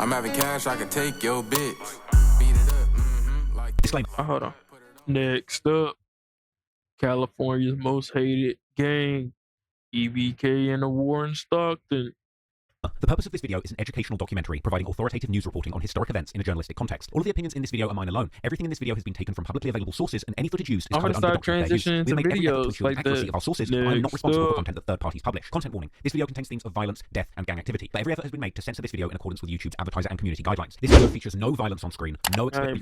I'm having cash, I could take your bitch. Beat it up, like. Hold on. Next up, California's most hated gang, EBK and the war in Stockton. The purpose of this video is an educational documentary providing authoritative news reporting on historic events in a journalistic context. All of the opinions in this video are mine alone. Everything in this video has been taken from publicly available sources, and any footage used is I'm covered gonna under the start doctrine of fair use. transitioning We to make every effort to videos ensure like the accuracy that. of our sources, but I am not Next responsible for up. content that third parties publish. Content warning: this video contains themes of violence, death, and gang activity. But every effort has been made to censor this video in accordance with YouTube's advertiser and community guidelines. This video features no violence on screen, no explicit.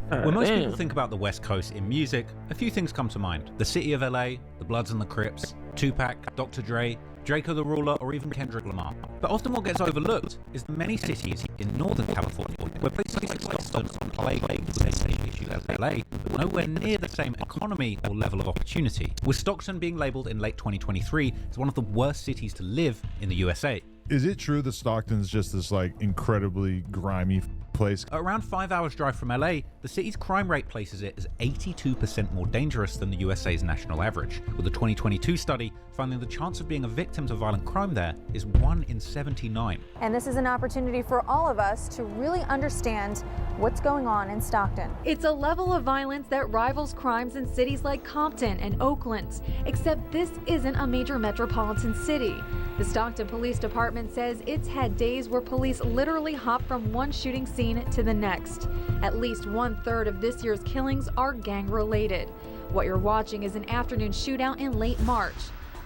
When most people think about the West Coast in music, a few things come to mind. The city of LA, the Bloods and the Crips, Tupac, Dr. Dre, Draco the Ruler, or even Kendrick Lamar. But often what gets overlooked is the many cities in Northern California where places like Stockton are plagued with the same issues as LA, but nowhere near the same economy or level of opportunity. With Stockton being labelled in late 2023 as one of the worst cities to live in the USA. Is it true that Stockton's just this like incredibly grimy place? At around 5 hours drive from LA, the city's crime rate places it as 82% more dangerous than the USA's national average, with a 2022 study finding the chance of being a victim to violent crime there is 1 in 79. And this is an opportunity for all of us to really understand what's going on in Stockton. It's a level of violence that rivals crimes in cities like Compton and Oakland, except this isn't a major metropolitan city. The Stockton Police Department says it's had days where police literally hop from one shooting scene to the next. At least 1/3 of this year's killings are gang-related. What you're watching is an afternoon shootout in late March.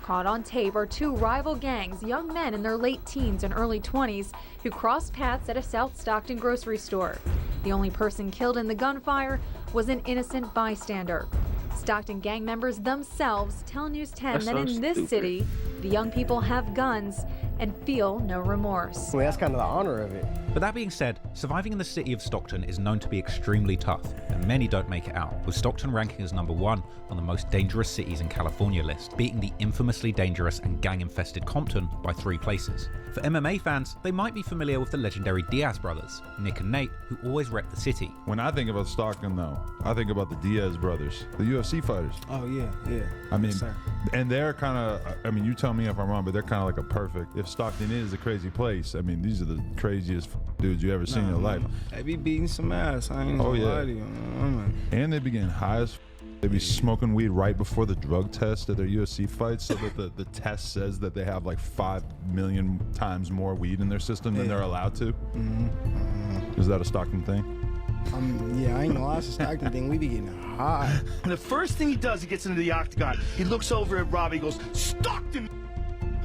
Caught on tape are two rival gangs, young men in their late teens and early 20s, who crossed paths at a South Stockton grocery store. The only person killed in the gunfire was an innocent bystander. Stockton gang members themselves tell News 10 that in this city, the young people have guns and feel no remorse. Well, that's kind of the honor of it. But that being said, surviving in the city of Stockton is known to be extremely tough, and many don't make it out, with Stockton ranking as #1 on the most dangerous cities in California list, beating the infamously dangerous and gang-infested Compton by 3 places. For MMA fans, they might be familiar with the legendary Diaz brothers, Nick and Nate, who always rep the city. When I think about Stockton, though, I think about the Diaz brothers, the UFC fighters. Oh, yeah, yeah. I mean, Yes, sir. and they're kind of, I mean, you tell me if I'm wrong, but they're kind of like a perfect, if Stockton is a crazy place, I mean, these are the craziest dudes you ever seen in your life. They be beating some ass. I ain't gonna lie to you. And they be getting high as they be smoking weed right before the drug test at their UFC fights, so that the test says that they have like 5 million times more weed in their system than they're allowed to. Is that a Stockton thing? Yeah, I ain't gonna lie, it's a Stockton thing. We be getting high. And the first thing he does, he gets into the octagon. He looks over at Robbie, he goes, Stockton!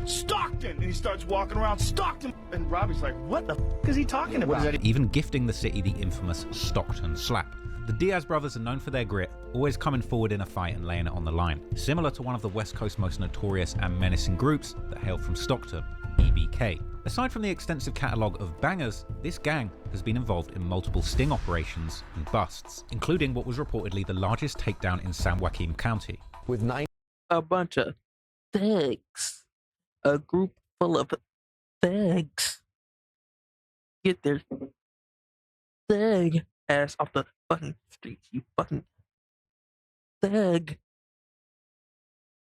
Stockton! And he starts walking around, Stockton! And Robbie's like, what the f is he talking about? Even gifting the city the infamous Stockton slap. The Diaz brothers are known for their grit, always coming forward in a fight and laying it on the line, similar to one of the West Coast's most notorious and menacing groups that hail from Stockton, EBK. Aside from the extensive catalogue of bangers, this gang has been involved in multiple sting operations and busts, including what was reportedly the largest takedown in San Joaquin County. With a bunch of thugs. A group full of thugs. Get their thug ass off the fucking streets, you fucking thug.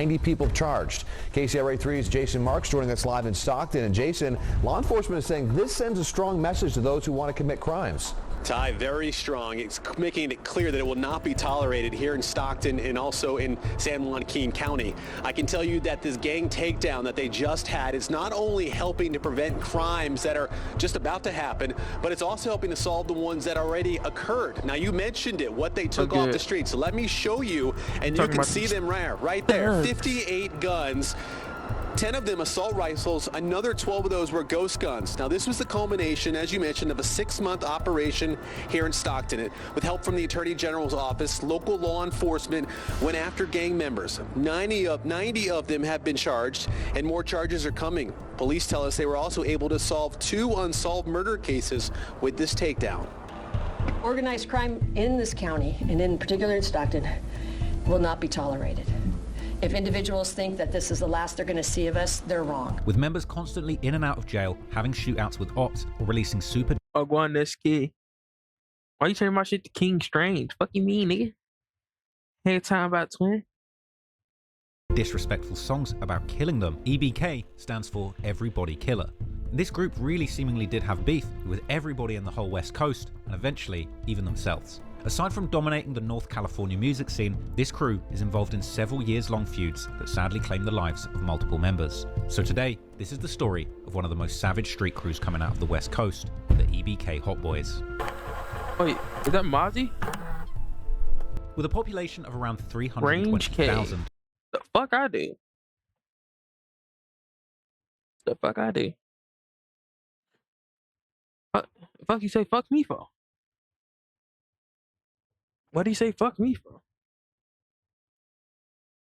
90 people charged. KCRA 3's Jason Marks joining us live in Stockton. And Jason, law enforcement is saying this sends a strong message to those who want to commit crimes. Ty, very strong. It's making it clear that it will not be tolerated here in Stockton and also in San Joaquin County. I can tell you that this gang takedown that they just had is not only helping to prevent crimes that are just about to happen, but it's also helping to solve the ones that already occurred. Now, you mentioned it, what they took off the street. So let me show you, and you can see them right there. 58 guns. 10 of them assault rifles, another 12 of those were ghost guns. Now this was the culmination, as you mentioned, of a 6-month operation here in Stockton. With help from the Attorney General's office, local law enforcement went after gang members. 90 of them have been charged, and more charges are coming. Police tell us they were also able to solve 2 unsolved murder cases with this takedown. Organized crime in this county, and in particular in Stockton, will not be tolerated. If individuals think that this is the last they're going to see of us, they're wrong. With members constantly in and out of jail, having shootouts with ops, or releasing super Wagwan, this kid. Why you turning my shit to Kingrange? Fuck you mean, nigga? Hey, time about twin. disrespectful songs about killing them. EBK stands for Everybody Killer. This group really seemingly did have beef with everybody in the whole West Coast, and eventually even themselves. Aside from dominating the North California music scene, this crew is involved in several years-long feuds that sadly claim the lives of multiple members. So today, this is the story of one of the most savage street crews coming out of the West Coast, the EBK Hot Boys. Wait, is that Mozzie? With a population of around 320,000. The fuck I do? The fuck I do? Fuck you say fuck me for? What do you say fuck me for?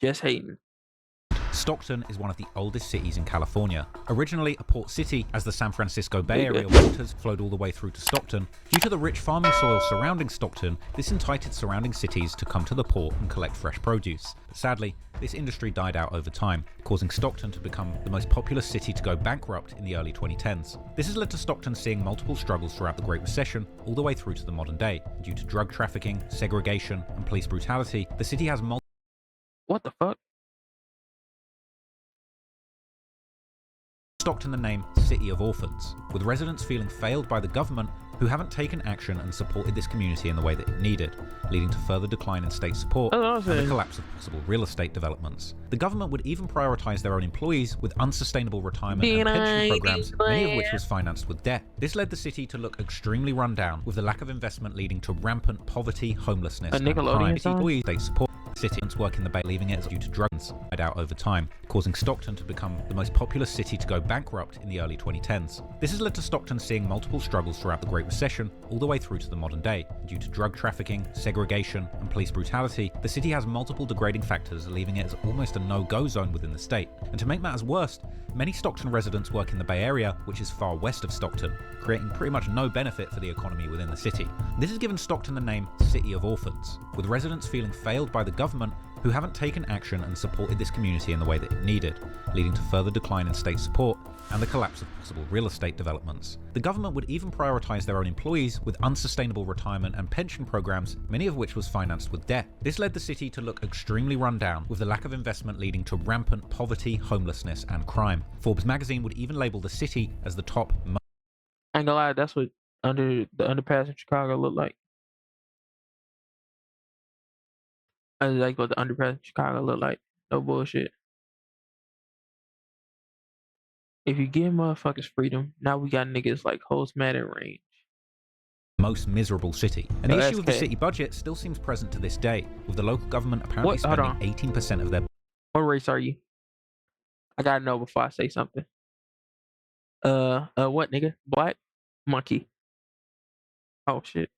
Just hating. Stockton is one of the oldest cities in California. Originally a port city, as the San Francisco Bay Area waters flowed all the way through to Stockton, due to the rich farming soil surrounding Stockton, this entitled surrounding cities to come to the port and collect fresh produce. Sadly, this industry died out over time, causing Stockton to become the most populous city to go bankrupt in the early 2010s. This has led to Stockton seeing multiple struggles throughout the Great Recession, all the way through to the modern day. Due to drug trafficking, segregation, and police brutality, the city has What the fuck? Stockton the name City of Orphans, with residents feeling failed by the government who haven't taken action and supported this community in the way that it needed, leading to further decline in state support and the collapse of possible real estate developments. The government would even prioritize their own employees with unsustainable retirement and pension programs, many of which was financed with debt. This led the city to look extremely run down, with the lack of investment leading to rampant poverty, homelessness, and crime. State support citizens work in the Bay, leaving it due to drugs died out over time, causing Stockton to become the most populous city to go bankrupt in the early 2010s. This has led to Stockton seeing multiple struggles throughout the Great Recession, all the way through to the modern day. Due to drug trafficking, segregation, and police brutality, the city has multiple degrading factors, leaving it as almost a no-go zone within the state. And to make matters worse, many Stockton residents work in the Bay Area, which is far west of Stockton, creating pretty much no benefit for the economy within the city. This has given Stockton the name City of Orphans, with residents feeling failed by the government who haven't taken action and supported this community in the way that it needed, leading to further decline in state support and the collapse of possible real estate developments. The government would even prioritize their own employees with unsustainable retirement and pension programs, many of which was financed with debt. This led the city to look extremely run down, with the lack of investment leading to rampant poverty, homelessness, and crime. Forbes magazine would even label the city as the top. I ain't gonna lie, that's what the underpass in Chicago looked like. I like what the underpass in Chicago looked like. No bullshit. If you give motherfuckers freedom, now we got niggas like Holtzman and Range. Most miserable city. And the issue with the city budget still seems present to this day, with the local government apparently spending 18% of their... What race are you? I gotta know before I say something. What nigga? Black? Monkey. Oh shit.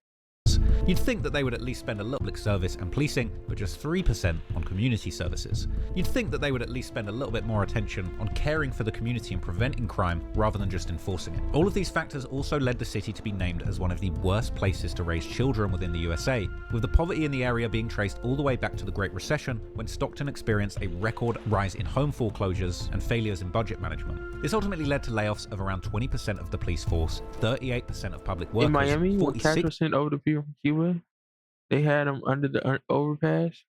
You'd think that they would at least spend a little public service and policing, but just 3% on community services. You'd think that they would at least spend a little bit more attention on caring for the community and preventing crime rather than just enforcing it. All of these factors also led the city to be named as one of the worst places to raise children within the USA, with the poverty in the area being traced all the way back to the Great Recession, when Stockton experienced a record rise in home foreclosures and failures in budget management. This ultimately led to layoffs of around 20% of the police force, 38% of public workers, in Miami, 46... when Castro sent over the people from Cuba, they had them under the overpass,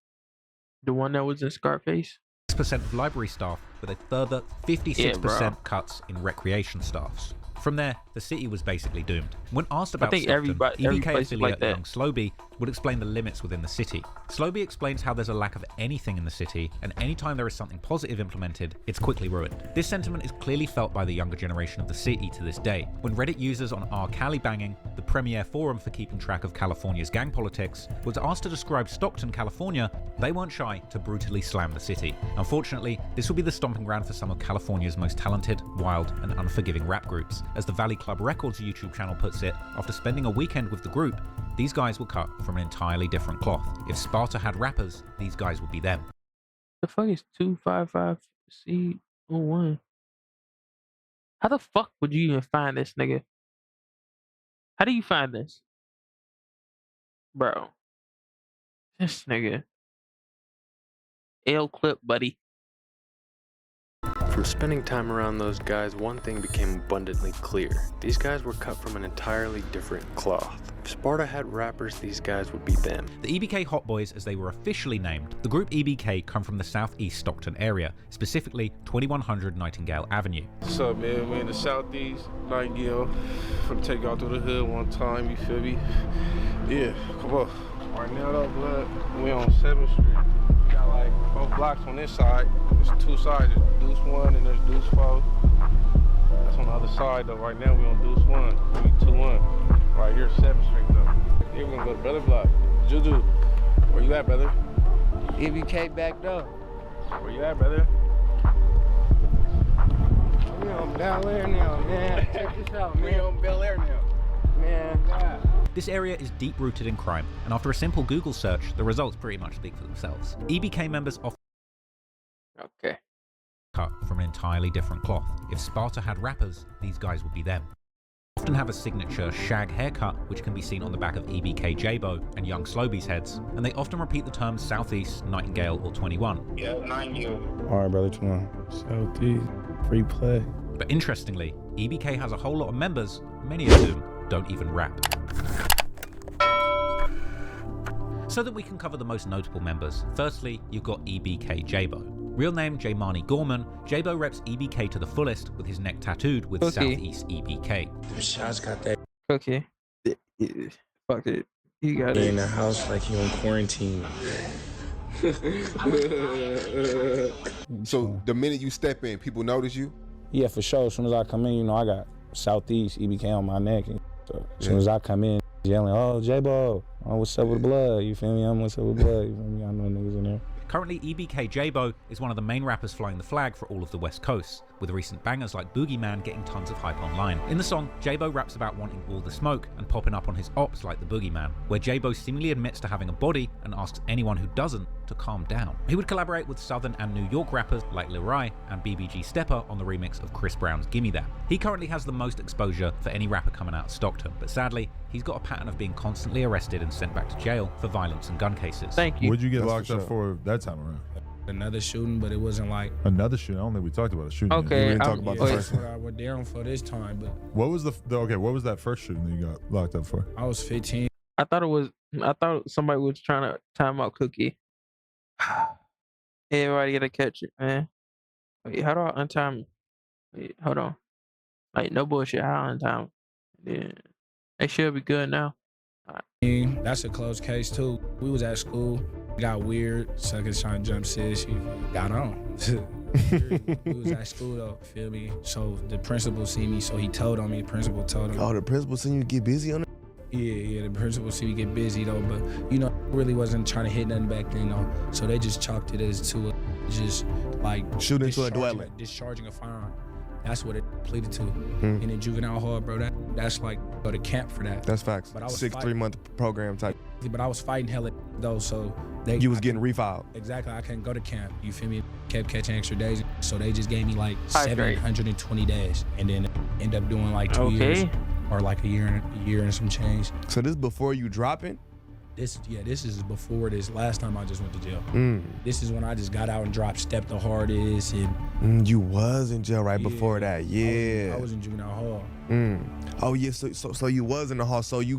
the one that was in Scarface. 6% of library staff, with a further 56% cuts in recreation staffs. From there, the city was basically doomed. When asked about Stockton, EBK affiliate Young Slowby would explain the limits within the city. Slowby explains how there's a lack of anything in the city, and anytime there is something positive implemented, it's quickly ruined. This sentiment is clearly felt by the younger generation of the city to this day. When Reddit users on R. Cali Banging, the premier forum for keeping track of California's gang politics, was asked to describe Stockton, California, they weren't shy to brutally slam the city. Unfortunately, this will be the stomping ground for some of California's most talented, wild, and unforgiving rap groups. As the Valley Club Records YouTube channel puts it, after spending a weekend with the group, these guys were cut from an entirely different cloth. If Sparta had rappers, these guys would be them. The fuck is 255C01? How the fuck would you even find this, nigga? How do you find this? Bro. This nigga. L clip, buddy. From spending time around those guys, one thing became abundantly clear. These guys were cut from an entirely different cloth. If Sparta had rappers, these guys would be them. The EBK Hot Boys, as they were officially named, the group EBK come from the southeast Stockton area, specifically 2100 Nightingale Avenue. What's up, man? We in the southeast Nightingale. Finna take y'all through the hood one time, you feel me? Yeah, come on. Right now though, blood, we on 7th Street. We got like 4 blocks on this side. There's 2 sides, there's Deuce 1 and there's Deuce 4. That's on the other side though. Right now we on Deuce 1, we 2-1. Right here, 7th Street though. Here we gonna go to Brother Block. Juju, where you at, brother? EBK backed up. Where you at, brother? We on Bel Air now, man. Check this out, man. We on Bel Air now. Man, God. This area is deep-rooted in crime, and after a simple Google search, the results pretty much speak for themselves. EBK members often cut from an entirely different cloth. If Sparta had rappers, these guys would be them. Often have a signature shag haircut, which can be seen on the back of EBK J-Bo and Young Slowby's heads, and they often repeat the terms Southeast, Nightingale, or 21. Yeah, 9U. All right, brother, 21. Southeast, free play. But interestingly, EBK has a whole lot of members, many of whom don't even rap. So that we can cover the most notable members, firstly, you've got EBK J-Bo. Real name Jaymani Gorman, J-Bo reps EBK to the fullest with his neck tattooed with Southeast EBK. Shots got that. Okay. Fuck it. You got it. In the house like you in quarantine. So the minute you step in, people notice you? Yeah, for sure. As soon as I come in, you know, I got Southeast EBK on my neck. And so as soon as I come in, yelling, oh, J-Bo, oh, what's up with the blood? You feel me? I'm what's up with the blood. You feel me? I know niggas in there. Currently, EBK J-Bo is one of the main rappers flying the flag for all of the West Coast, with recent bangers like Boogeyman getting tons of hype online. In the song, J-Bo raps about wanting all the smoke and popping up on his ops like the Boogeyman, where J-Bo seemingly admits to having a body and asks anyone who doesn't to calm down. He would collaborate with Southern and New York rappers like Lil Rai and BBG Stepper on the remix of Chris Brown's Gimme That. He currently has the most exposure for any rapper coming out of Stockton, but sadly, he's got a pattern of being constantly arrested and sent back to jail for violence and gun cases. Thank you. What'd you get locked up for that time around? Another shooting, but it wasn't like Another shooting? I don't think we talked about a shooting. Okay, We didn't talk about the first what one. I was there for this time, but What was okay? What was that first shooting that you got locked up for? I was 15. I thought somebody was trying to time out Cookie. Everybody gotta catch it, man. Wait, how do I untime? Wait, hold on. Like, no bullshit. How I untime? Yeah, they should be good now. That's a close case too. We was at school, got weird. Suckers trying to jump sis. She got on. We was at school though, feel me? So the principal see me, so he told on me. The principal told him. Oh, the principal seen you get busy on it? Yeah, the principal see me get busy though, but you know, really wasn't trying to hit nothing back then though. So they just chalked it as to just like shooting into a dwelling, discharging a firearm. That's what it pleaded to. In the juvenile hall, bro, that's like go to camp for that. That's facts. But I was 3-month program type. But I was fighting hella though, so you was getting refiled. Exactly, I couldn't go to camp. You feel me? Kept catching extra days, so they just gave me like 720 days, and then end up doing like 2 years or like a year and some change. So this before you dropping? This is before this. Last time I just went to jail. This is when I just got out and dropped Step the Hardest and. You was in jail right before that, yeah. I was in juvenile hall. Oh yeah, so you was in the hall. So you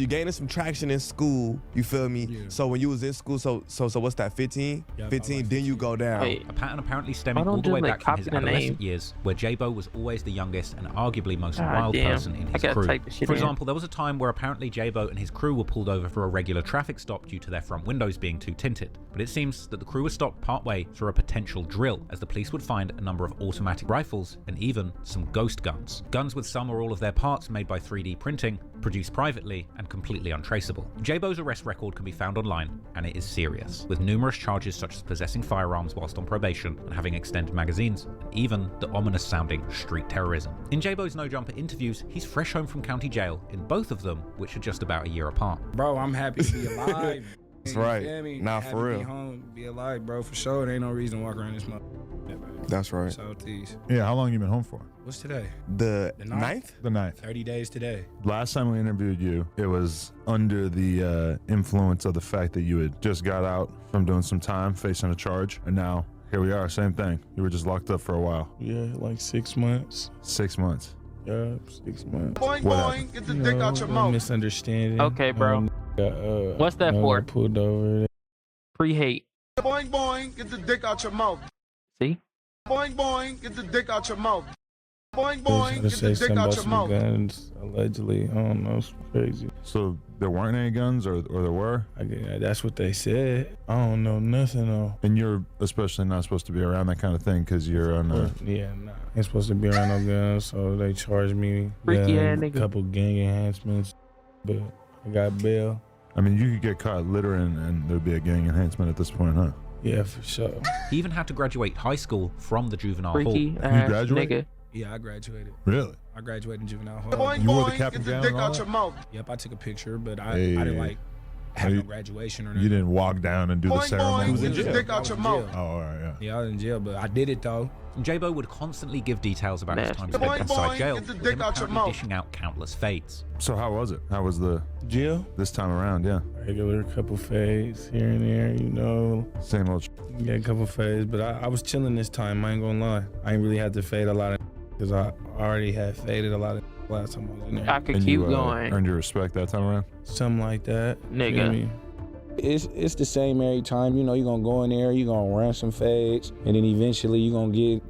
gaining some traction in school. You feel me? Yeah. So when you was in school, so what's that? 15? Yep, 15. Then you go down. A pattern apparently stemming all the way back from his adolescent years, where J-Bo was always the youngest and arguably most wild person in his crew. For example, there was a time where apparently J-Bo and his crew were pulled over for a regular traffic stop due to their front windows being too tinted. But it seems that the crew was stopped partway through a potential drill, as the police would find a number of automatic rifles and even some ghost guns. Guns with some or all of their parts made by 3D printing, produced privately, and completely untraceable. J-Bo's arrest record can be found online, and it is serious, with numerous charges such as possessing firearms whilst on probation and having extended magazines, and even the ominous-sounding street terrorism. In J-Bo's No Jumper interviews, he's fresh home from county jail in both of them, which are just about a year apart. Bro, I'm happy to be alive. That's right. Nah, for real. Be home, be alive, bro. For sure, there ain't no reason to walk around this month. That's right. Southeast. Yeah, how long you been home for? What's today? The 9th? The 9th. 30 days today. Last time we interviewed you, it was under the influence of the fact that you had just got out from doing some time, facing a charge, and now here we are, same thing. You were just locked up for a while. Yeah, like 6 months. 6 months. Yeah, 6 months. Boing, boing, get the dick out your mouth. Misunderstanding. Okay, bro. What's that for? Pulled over. Pre-hate. Boing, boing, get the dick out your mouth. See? Boing, boing, get the dick out your mouth. Boing, Boing, boing, get the dick out your mouth. Guns, allegedly. I don't know. It's crazy. So there weren't any guns, or there were? That's what they said. I don't know nothing though. And you're especially not supposed to be around that kind of thing because you're on a... Yeah, nah. Ain't supposed to be around no guns, so they charged me a couple gang enhancements, but I got bail. I mean, you could get caught littering and there'd be a gang enhancement at this point, huh? Yeah, for sure. He even had to graduate high school from the juvenile hall. Freaky You graduated? nigga. Yeah, I graduated. Really? I graduated in juvenile hall. Boing, You wore the boing, cap get and the gown dick and all out that? your mouth. Yep, I took a picture, but I Hey. didn't like have You- no graduation or nothing. You didn't walk down and do the Boing, ceremony? boing, get the dick out your mouth. Oh, all right, yeah. Yeah, I was in jail, but I did it though. J-Bo would constantly give details about his time Boing, spent inside boing, jail, get the with dick him out your apparently mouth. dishing out countless fades. So how was it? How was the Jail? this time around? Yeah. Regular couple fades here and there, you know. Same old. Yeah, a couple fades, but I was chilling this time. I ain't gonna lie. I ain't really had to fade a lot of because I already had faded a lot of last time I was in there. I could And keep you going. earned your respect that time around? Something like that. Nigga. Feel me? It's the same every time. You know, you're gonna go in there, you're gonna run some fades, and then eventually you're gonna get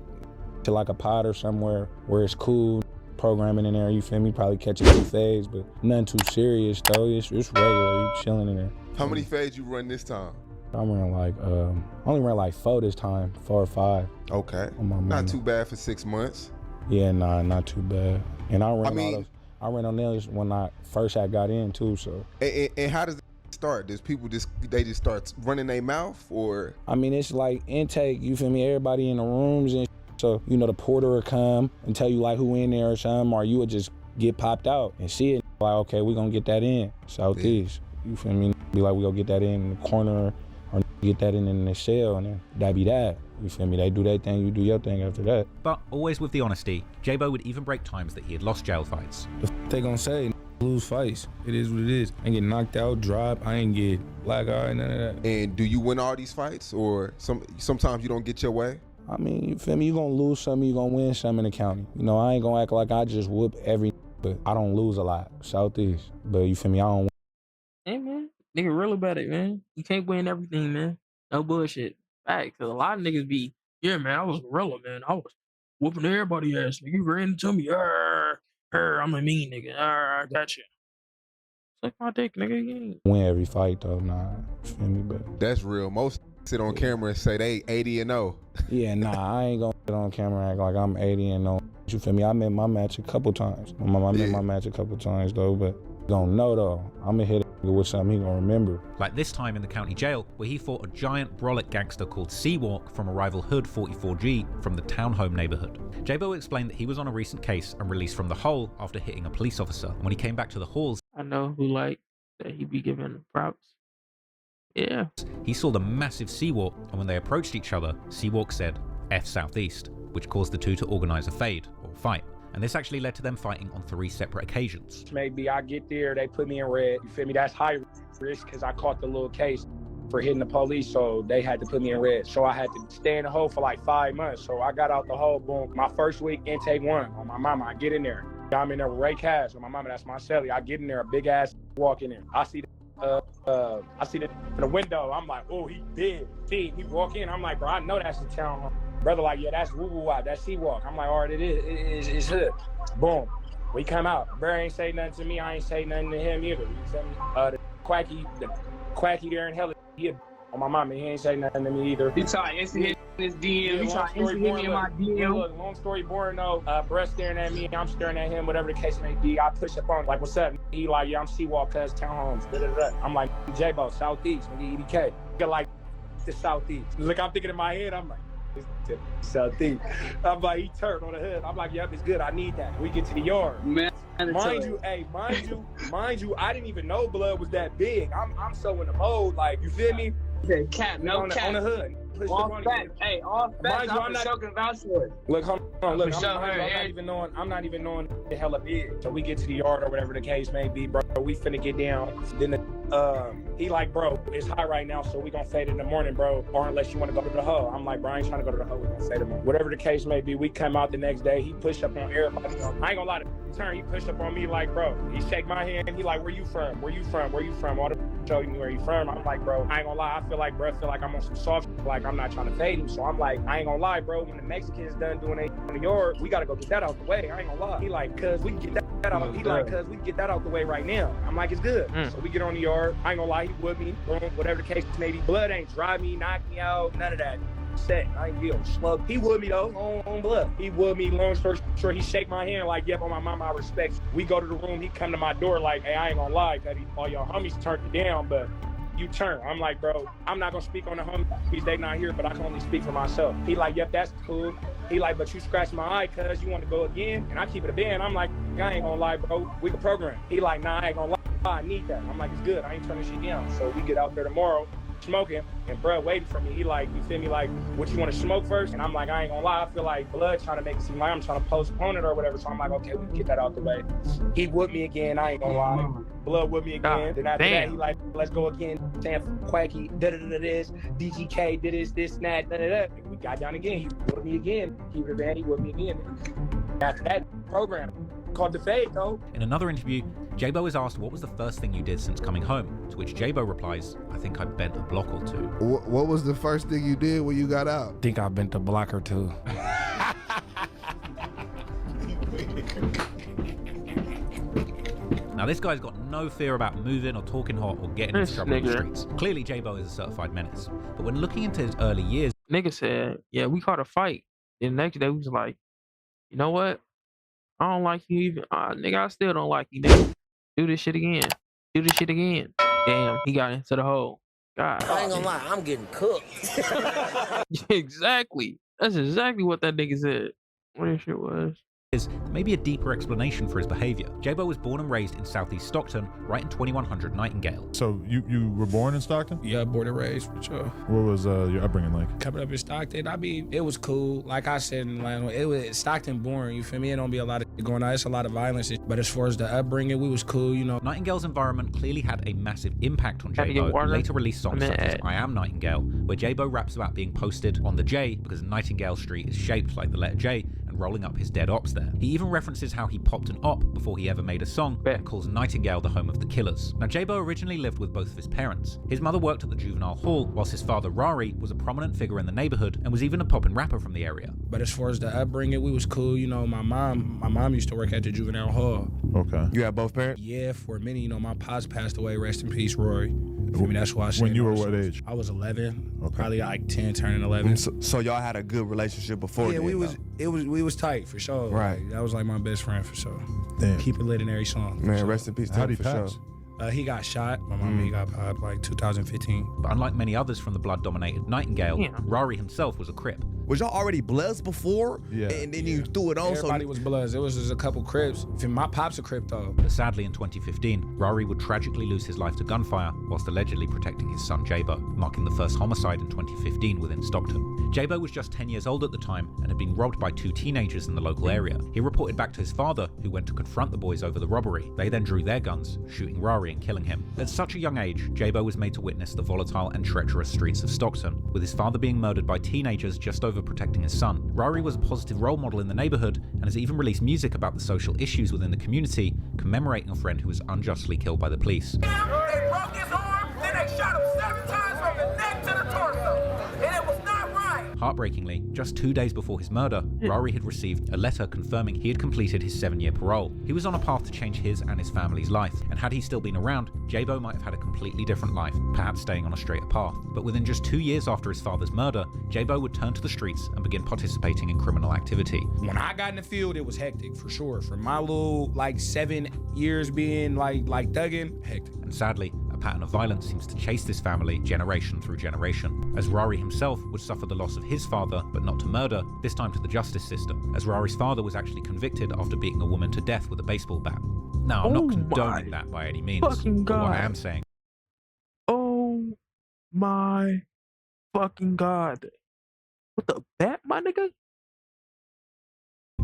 to like a pod or somewhere where it's cool programming in there, you feel me? Probably catching some fades, but nothing too serious though. It's regular, you chilling in there. How many fades you run this time? I ran like, I only ran like 4 this time, 4 or 5. Okay. On my Not money. too bad for 6 months. Yeah, nah, not too bad. And I ran mean- I ran on those when I first had got in too, so. And how does it start? Does people just start running their mouth, or? I mean, it's like intake, you feel me? Everybody in the rooms and so, you know, the porter will come and tell you like who in there or something, or you would just get popped out and see it. Like, okay, we gonna get that in, Southeast. You feel me? Be like, we gonna get that in the corner or get that in the shell, and then that be that. You feel me? They do their thing, you do your thing after that. But always with the honesty, J-Bo would even break times that he had lost jail fights. The they gonna say? Lose fights. It is what it is. I ain't get knocked out, dropped. I ain't get black eye, none of that. And do you win all these fights, or sometimes you don't get your way? I mean, you feel me? You gonna lose some, you gonna win some in the county. You know, I ain't gonna act like I just whoop every, but I don't lose a lot. Southeast. But you feel me? I don't win. Hey, man. Nigga real about it, man. You can't win everything, man. No bullshit. Fact, cause a lot of niggas be, yeah, man, I was a gorilla, man. I was whooping everybody ass. Nigga, you ran into me. I'm a mean nigga. I got you. Suck my dick, nigga. You ain't Win every fight though, nah. You feel me? But That's real. Most sit on camera and say they 80-0. yeah, nah, I ain't gonna get on camera and act like I'm 80-0. You feel me? I met my match a couple times. I met my match a couple times though, but don't know though. I'm gonna hit it with something he gonna remember. Like this time in the county jail, where he fought a giant brolic gangster called Seawalk from a rival hood 44G from the townhome neighborhood. J-Bo explained that he was on a recent case and released from the hole after hitting a police officer. And when he came back to the halls, I know who like that he be giving props. Yeah. he saw the massive Seawalk, and when they approached each other, Seawalk said, F Southeast, which caused the two to organize a fade, or fight. And this actually led to them fighting on 3 separate occasions. Maybe I get there, they put me in red. You feel me? That's high risk because I caught the little case for hitting the police, so they had to put me in red. So I had to stay in the hole for like 5 months. So I got out the hole, boom. My first week, intake 1 on my mama. I get in there. I'm in there with Ray Cash on my mama. That's my celly. I get in there, a big ass walk in there. I see the in the window. I'm like, oh, he big. See, he walk in. I'm like, bro, I know that's the town. Brother, like, yeah, that's woo woo out. That's Seawalk. I'm like, all right, it is. It's hood. Boom. We come out. Bro ain't say nothing to me. I ain't say nothing to him either. You feel me? The quacky there in hell. He on my mama. He ain't say nothing to me either. He tried to instant hit his DM. He tried to instant hit me in my DM. Look, long story boring though. Bruh staring at me. I'm staring at him. Whatever the case may be. I push up on him, like, what's up? He like, yeah, I'm Seawalk, cuz townhomes. I'm like, J-Bo, Southeast, nigga, EBK. Nigga like the Southeast. Look, I'm thinking in my head. I'm like, Southeast. I'm like, he turned on the hood. I'm like, yep, it's good. I need that. We get to the yard. Man, mind you, I didn't even know blood was that big. I'm so in the mode, like, you feel me? Said cap, no cap. On the hood. All facts. Hey, all facts. I'm not joking about it. Look, hold on. Look, I'm not even knowing the hell it is. So we get to the yard or whatever the case may be, bro. We finna get down. Then he like, bro, it's hot right now, so we gonna fade in the morning, bro. Or unless you wanna go to the hoe. I'm like, bro, I ain't trying to go to the hoe. We gonna fade in the morning. Whatever the case may be, we come out the next day. He pushed up on everybody. I ain't gonna lie to turn. He pushed up on me like, bro. He shake my hand. He like, where you from? Where you from? Where you from? All the show me where you from. I'm like, bro, I ain't gonna lie. I feel like I'm on some soft. Like I'm not trying to fade him. So I'm like, I ain't gonna lie, bro. When the Mexicans done doing it in the yard, we gotta go get that out the way. I ain't gonna lie. He like, cuz we can get that out. He like, cuz we can get that out the way right now. I'm like, it's good. So we get on the yard. I ain't gonna lie. He with me. Boom, whatever the case may be. Blood ain't drive me, knock me out, none of that. Set. I ain't get slug. He with me though, on blood. He with me. Long story short, he shake my hand like, yep, on my mama, I respect you. We go to the room. He come to my door like, hey, I ain't gonna lie, Cuddy. All your homies turned you down, but you turn. I'm like, bro, I'm not gonna speak on the homies. They not here, but I can only speak for myself. He like, yep, that's cool. He like, but you scratch my eye, cuz you want to go again, and I keep it a band. I'm like, I ain't gonna lie, bro. We can program. He like, nah, I ain't gonna lie. I need that. I'm like, it's good. I ain't turning shit down. So we get out there tomorrow, smoking, and bro waiting for me. He like, you feel me, like, what you want to smoke first? And I'm like, I ain't gonna lie, I feel like blood trying to make it seem like I'm trying to postpone it or whatever. So I'm like, okay, we can get that out the way. He with me again, I ain't gonna lie. Blood with me again. Then after that, he like, let's go again. Sam Quacky, this, DGK, did this, and that. We got down again. He with me again. He with me again. After that program, called the fade though. In another interview, J-Bo is asked what was the first thing you did since coming home, to which J-Bo replies, I think I bent a block or two. What was the first thing you did when you got out? I think I bent a block or two. Now this guy's got no fear about moving or talking hot or getting into trouble in the streets. Clearly J-Bo is a certified menace. But when looking into his early years... Nigga said, yeah, we caught a fight. Then the next day we was like, you know what? I don't like you even. Nigga, I still don't like you, nigga. Do this shit again. Do this shit again. Damn, he got into the hole. God. I ain't gonna lie, I'm getting cooked. Exactly. That's exactly what that nigga said. What that shit was. Is maybe a deeper explanation for his behavior. J-Bo was born and raised in southeast Stockton, right in 2100 Nightingale. So you were born in Stockton? Yeah, born and raised for sure. What was your upbringing like? Coming up in Stockton, I mean, it was cool. Like I said, it was Stockton boring. You feel me? It don't be a lot of going on. It's a lot of violence. But as far as the upbringing, we was cool. You know. Nightingale's environment clearly had a massive impact on J-Bo. Who later released songs such as I Am Nightingale, where J-Bo raps about being posted on the J because Nightingale Street is shaped like the letter J, and rolling up his dead ops there. He even references how he popped an op before he ever made a song and calls Nightingale the home of the killers. Now J-Bo originally lived with both of his parents. His mother worked at the juvenile hall, whilst his father Rari was a prominent figure in the neighborhood and was even a poppin' rapper from the area. But as far as the upbringing, we was cool. You know, my mom used to work at the juvenile hall. Okay. You had both parents? Yeah, for a minute. You know, my pops passed away. Rest in peace, Rory. For me, that's why I said. When you were what age? I was 11. Okay. Probably like 10, turning 11. So y'all had a good relationship before? Yeah, we was tight for sure. Right. Like, that was like my best friend for sure. Damn. Keep it lit in every song. Man, sure. rest in peace. How'd he for pass? Sure. He got shot. My mom, he got popped like 2015. But unlike many others from the blood-dominated Nightingale, Rari himself was a Crip. Was y'all already Bloods before? Yeah. And then you threw it on? Everybody was Bloods. It was just a couple Crips. My pop's a Crip though. But sadly in 2015, Rari would tragically lose his life to gunfire whilst allegedly protecting his son J-Bo, marking the first homicide in 2015 within Stockton. J-Bo was just 10 years old at the time and had been robbed by two teenagers in the local area. He reported back to his father, who went to confront the boys over the robbery. They then drew their guns, shooting Rari and killing him. At such a young age, J-Bo was made to witness the volatile and treacherous streets of Stockton, with his father being murdered by teenagers just over protecting his son. Rari was a positive role model in the neighborhood and has even released music about the social issues within the community, commemorating a friend who was unjustly killed by the police. They broke his arm, then they shot him 7 times from the neck to the torso, and it was not right. Heartbreakingly, just 2 days before his murder, Rari had received a letter confirming he had completed his 7-year parole. He was on a path to change his and his family's life, and had he still been around, J-Bo might have had a completely different life, perhaps staying on a straighter path. But within just 2 years after his father's murder, J-Bo would turn to the streets and begin participating in criminal activity. When I got in the field, it was hectic for sure. For my little 7 years being like thugging, hectic. And sadly, a pattern of violence seems to chase this family generation through generation, as Rari himself would suffer the loss of his father, but not to murder, this time to the justice system, as Rari's father was actually convicted after beating a woman to death with a baseball bat. Now, I'm not condoning that by any means, but what I am saying... Oh my fucking God. What the bat, my nigga?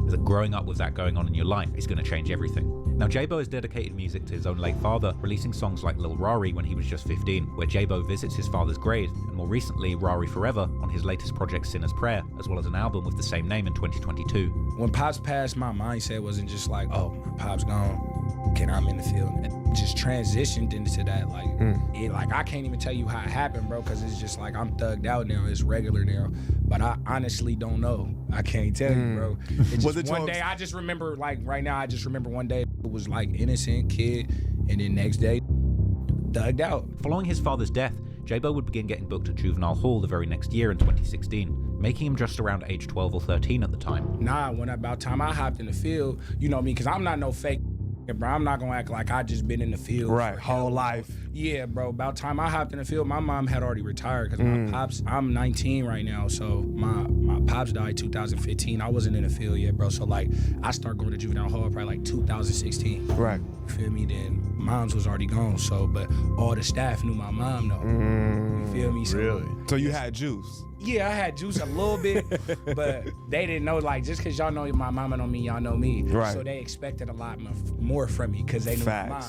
That growing up with that going on in your life is going to change everything. Now, J-Bo has dedicated music to his own late father, releasing songs like Lil Rari when he was just 15, where J-Bo visits his father's grave, and more recently, Rari Forever on his latest project, Sinner's Prayer, as well as an album with the same name in 2022. When Pops passed, my mindset wasn't just like, oh, my Pop's gone, okay, I'm in the field. It just transitioned into that, like, I can't even tell you how it happened, bro, because it's just like, I'm thugged out now, it's regular now, but I honestly don't know. I can't tell you, bro. It's just one day, I just remember, like, right now, I just remember one day, it was like innocent kid, and then next day, thugged out. Following his father's death, J-Bo would begin getting booked at Juvenile Hall the very next year in 2016, making him just around age 12 or 13 at the time. Nah, when about time I hopped in the field, you know me, because I'm not no fake, bro. I'm not gonna act like I just been in the field whole life. Yeah, bro. About time I hopped in the field, my mom had already retired because my pops, I'm 19 right now, so my pops died 2015. I wasn't in the field yet, bro. So like, I started going to Juvenile Hall probably like 2016. Right. You feel me? Then mom's was already gone, so, but all the staff knew my mom though. You feel me? So, really? So you had juice? Yeah, I had juice a little bit, but they didn't know, like, just because y'all know my mama know me, y'all know me. Right. So they expected a lot more from me because they knew my mom.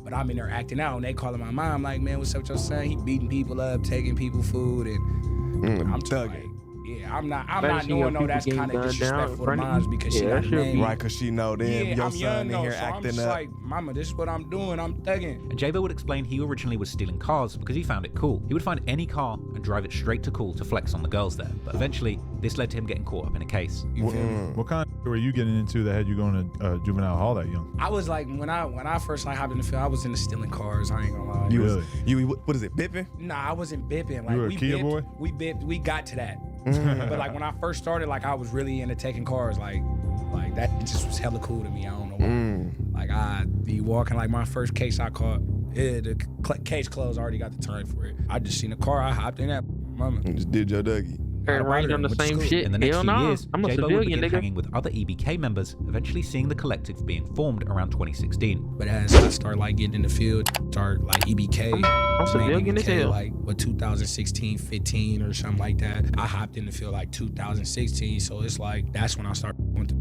But I'm in there acting out, and they calling my mom, like, man, what's up with your son? He beating people up, taking people food, and I'm thugging. Yeah, I'm not knowing no that's kind of disrespectful to moms because she not named. Right, because she know them, your son in here so acting I'm just up. like, mama, this is what I'm doing, I'm thugging. And J-Bo would explain he originally was stealing cars because he found it cool. He would find any car and drive it straight to cool to flex on the girls there. But eventually, this led to him getting caught up in a case. What kind of were you getting into that had you going to Juvenile Hall that young? I was like, when I first like hopped in the field, I was into stealing cars, I ain't gonna lie. You what is it, bipping? Nah, I wasn't bipping. Like, you were a Kia boy? We bipped, we got to that. But like when I first started, like I was really into taking cars, like that just was hella cool to me. I don't know why. Like I'd be walking, like my first case I caught, the case closed, I already got the turn for it. I just seen a car, I hopped in that, mama. And just did your Dougie. Everybody on the same shit. In the next few years, I'm a J-Bo would civilian, begin nigga. hanging with other EBK members, eventually seeing the collective being formed around 2016. But as I start like getting in the field, start like EBK, I'm civilian as hell. Like what 2016, 15 or something like that. I hopped in the field like 2016, so it's like that's when I started going to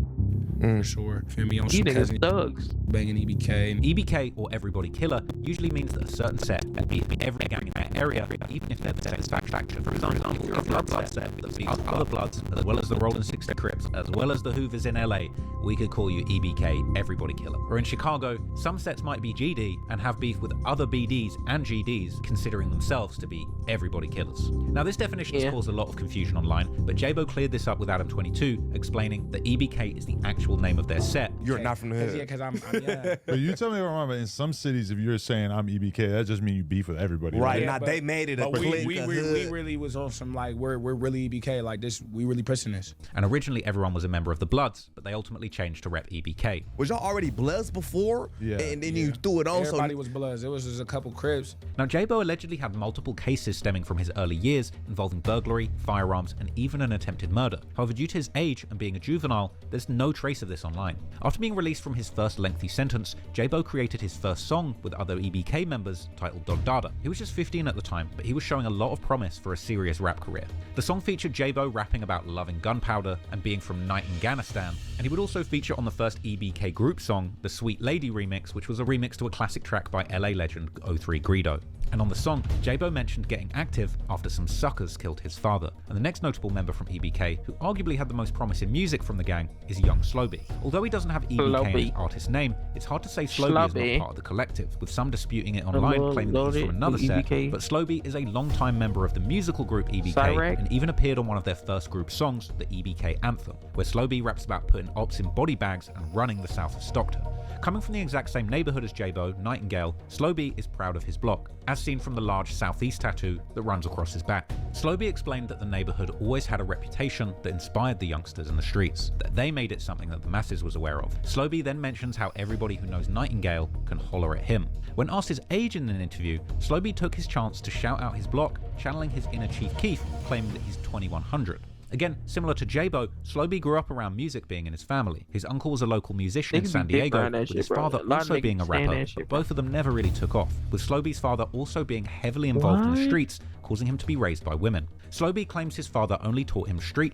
for sure. Feel me? On These some niggas cousin thugs. banging EBK. EBK, or Everybody Killer, usually means that a certain set will beat every gang in that area, even if they're the same faction. For example, if you're a blood set that beats other Bloods, as well as the Rolling 60 Crips, as well as the Hoovers in LA, we could call you EBK, Everybody Killer. Or in Chicago, some sets might be GD and have beef with other BDs and GDs, considering themselves to be Everybody Killers. Now, this definition has caused a lot of confusion online, but J-Bo cleared this up with Adam 22, explaining that EBK is the actual name of their set. You're not from the hood. Yeah, because I'm yeah. But you tell me what I'm wrong, but in some cities, if you're saying I'm EBK, that just means you beef with everybody. Right, Yeah, now but- they made it a But clique, we a really was on some like we're really EBK, like this, we really pushing this. And originally everyone was a member of the Bloods, but they ultimately changed to rep EBK. Was y'all already Bloods before? Yeah. And then you threw it on. Everybody was Bloods. It was just a couple Crips. Now, J-Bo allegedly had multiple cases stemming from his early years involving burglary, firearms, and even an attempted murder. However, due to his age and being a juvenile, there's no trace of this online. After being released from his first lengthy sentence, J-Bo created his first song with other EBK members titled Don Dada. He was just 15 at the time, but he was showing a lot of promise for a serious rap career. The song featured J-Bo rapping about loving gunpowder and being from Night-Afghanistan, and he would also feature on the first EBK group song, the Sweet Lady remix, which was a remix to a classic track by LA legend 03 Greedo. And on the song, J-Bo mentioned getting active after some suckers killed his father. And the next notable member from EBK, who arguably had the most promise in music from the gang, is Young Slowby. Although he doesn't have EBK in his artist name, it's hard to say Slowby is not part of the collective, with some disputing it online, claiming that he's from another set. But Slowby is a long-time member of the musical group EBK, and even appeared on one of their first group songs, the EBK Anthem, where Slowby raps about putting ops in body bags and running the south of Stockton. Coming from the exact same neighborhood as J-Bo, Nightingale, Slowby is proud of his block, as seen from the large southeast tattoo that runs across his back. Slowby explained that the neighborhood always had a reputation that inspired the youngsters in the streets, that they made it something that the masses was aware of. Slowby then mentions how everybody who knows Nightingale can holler at him. When asked his age in an interview, Slowby took his chance to shout out his block, channeling his inner Chief Keef, claiming that he's 2100. Again, similar to J-Bo, Slow B grew up around music being in his family. His uncle was a local musician in San Diego, with his father also being a rapper, but both of them never really took off, with Slow B's father also being heavily involved in the streets, causing him to be raised by women. Slow B claims his father only taught him street,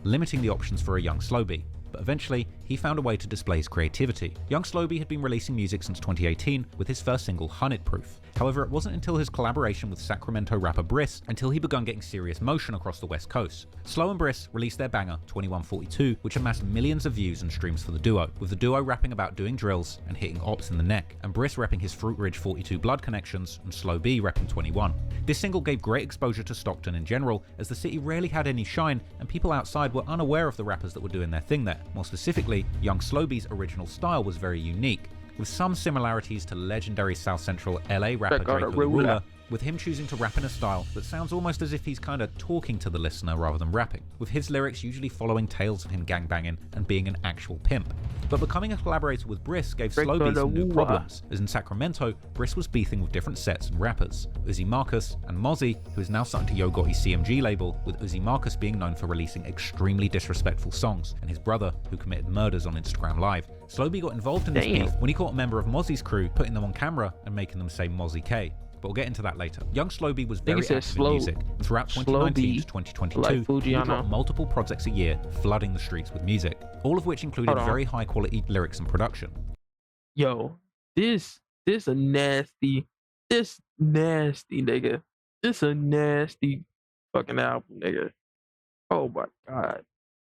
limiting the options for a young Slow B. But eventually, he found a way to display his creativity. Young Slow B had been releasing music since 2018 with his first single, Hunted Proof. However, it wasn't until his collaboration with Sacramento rapper Briss until he began getting serious motion across the West Coast. Slow and Briss released their banger, 2142, which amassed millions of views and streams for the duo, with the duo rapping about doing drills and hitting ops in the neck, and Briss repping his Fruit Ridge 42 blood connections, and Slow B repping 21. This single gave great exposure to Stockton in general, as the city rarely had any shine, and people outside were unaware of the rappers that were doing their thing there. More specifically, young Slow B's original style was very unique, with some similarities to legendary South Central LA rapper Draco the Ruler, with him choosing to rap in a style that sounds almost as if he's kinda talking to the listener rather than rapping, with his lyrics usually following tales of him gangbanging and being an actual pimp. But becoming a collaborator with Briss gave Slow B some new problems, as in Sacramento, Briss was beefing with different sets and rappers, Uzi Marcus and Mozzie, who is now signed to Yo Gotti's CMG label, with Uzi Marcus being known for releasing extremely disrespectful songs, and his brother, who committed murders on Instagram Live. Slow B got involved in this beef when he caught a member of Mozzie's crew putting them on camera and making them say Mozzie K. But we'll get into that later. Young Slow B was very active in music, and throughout 2019 to 2022, he dropped multiple projects a year, flooding the streets with music, all of which included very high quality lyrics and production. Yo, this a nasty nigga. This a nasty fucking album, nigga. Oh my god.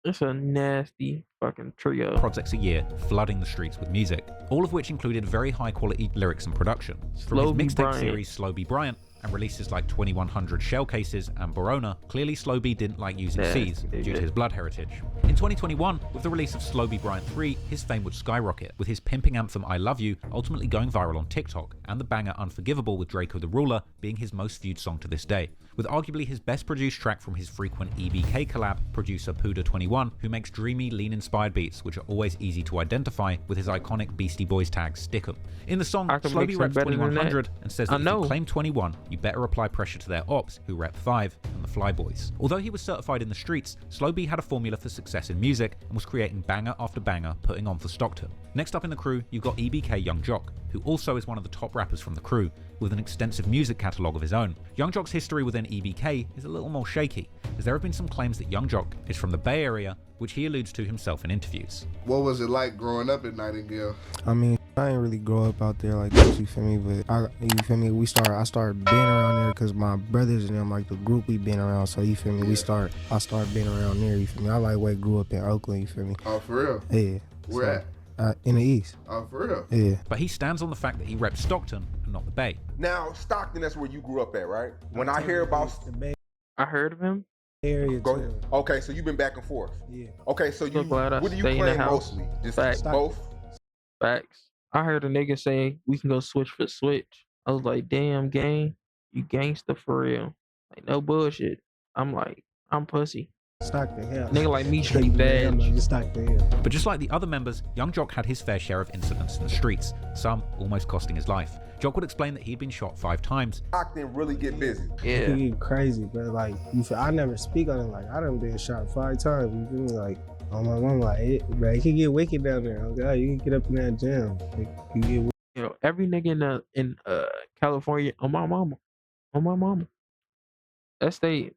It's a nasty fucking trio. Projects a year, flooding the streets with music, all of which included very high quality lyrics and production. From his mixtape series Slow B Bryant, and releases like 2100 Shell Cases and Borona, clearly Slow B didn't like using C's due to his blood heritage. In 2021, with the release of Slow B Bryant 3, his fame would skyrocket, with his pimping anthem I Love You ultimately going viral on TikTok, and the banger Unforgivable with Draco the Ruler being his most viewed song to this day, with arguably his best produced track from his frequent EBK collab, producer Puda21, who makes dreamy, lean-inspired beats which are always easy to identify with his iconic Beastie Boys tag Stick'em. In the song, Slow B reps 2100 and says that if you claim 21, you better apply pressure to their ops, who rep 5 and the Flyboys. Although he was certified in the streets, Slow B had a formula for success in music and was creating banger after banger, putting on for Stockton. Next up in the crew, you've got EBK Young Jock, who also is one of the top rappers from the crew, with an extensive music catalogue of his own. Young Jock's history within EBK is a little more shaky, as there have been some claims that Young Jock is from the Bay Area, which he alludes to himself in interviews. What was it like growing up in Nightingale? I mean, I didn't really grow up out there like this, you feel me? But you feel me? I started being around there because my brothers and them, like the group we been around. So you feel me? Yeah. I started being around there. You feel me? I like way grew up in Oakland. You feel me? Oh, for real? Yeah. Where at? In the East. Oh, for real? Yeah. But he stands on the fact that he reps Stockton and not the Bay. Now, Stockton, that's where you grew up at, right? When I hear about the Bay, I heard of him. Area too. Okay, so you've been back and forth. Yeah. Okay, so what do you claim mostly? Just Facts. Both? Facts. I heard a nigga say we can go switch for switch. I was like, damn, gang, you gangster for real. Like, no bullshit. I'm like, I'm pussy. Stockton Hill. Nigga like me straight bad. But just like the other members, Young Jock had his fair share of incidents in the streets, some almost costing his life. Jock would explain that he'd been shot 5 times. Stockton really get busy. Yeah. He get crazy, but like, I never speak on it. Like, I done been shot 5 times. You feel me? Like, on my mom, like, bro, it can get wicked down there. Oh God, you can get up in that jam. You get wicked. You know, every nigga in California, on my mama. That's they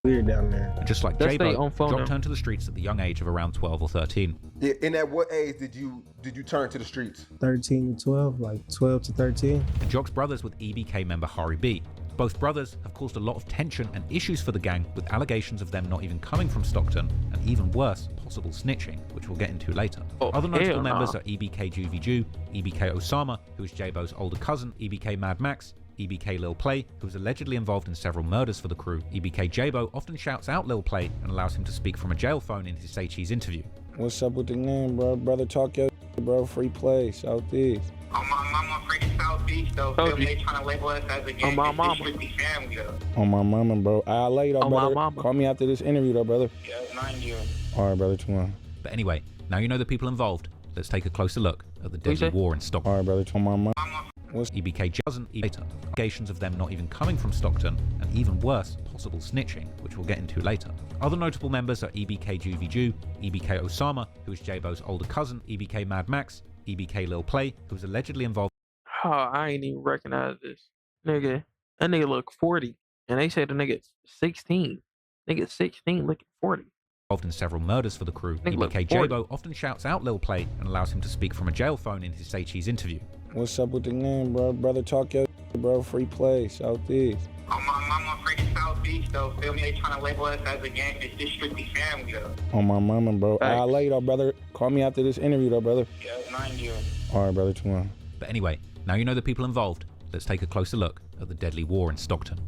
weird down there. And just like J-Bo, Jock turned to the streets at the young age of around 12 or 13. Yeah, and at what age did you turn to the streets? 13 to 12, like 12 to 13. And Jock's brothers with EBK member Hari B. Both brothers have caused a lot of tension and issues for the gang, with allegations of them not even coming from Stockton, and even worse, possible snitching, which we'll get into later. Other notable members are EBK Juvie Jew, EBK Osama, who is J-Bo's older cousin, EBK Mad Max, EBK Lil Play, who was allegedly involved in several murders for the crew. EBK J-Bo often shouts out Lil Play and allows him to speak from a jail phone in his Say Cheese interview. What's up with the name, bro? Brother, talk your bro. Free play, Southeast. On my mama, free Southeast, though. They trying to label us as a gang. On my mama. Family, though. On my mama, bro. I'll lay you, though, brother. My mama. Call me after this interview, though, brother. Yeah, 9 years. All right, brother, come on. But anyway, now you know the people involved. Let's take a closer look at the deadly war in Stockton. All right, brother, to my mama. EBK doesn't later. Allegations of them not even coming from Stockton, and even worse, possible snitching, which we'll get into later. Other notable members are EBK Juvie Jew, EBK Osama, who is J-Bo's older cousin, EBK Mad Max, EBK Lil Play, who was allegedly involved. Oh, I ain't even recognize this nigga. That nigga look 40, and they say the nigga 16. Nigga 16 looking 40. Involved in several murders for the crew. EBK J-Bo often shouts out Lil Play and allows him to speak from a jail phone in his Say Cheese interview. What's up with the name, bro? Brother, talk your bro. Free play, Southeast. On my mama, freaking Southeast, though. Feel me? They trying to label us as a gang. It's just strictly family, though. On my mama, bro. I'll let you though, brother. Call me after this interview, though, brother. Yeah, 90. All right, brother, 2-1. But anyway, now you know the people involved. Let's take a closer look at the deadly war in Stockton.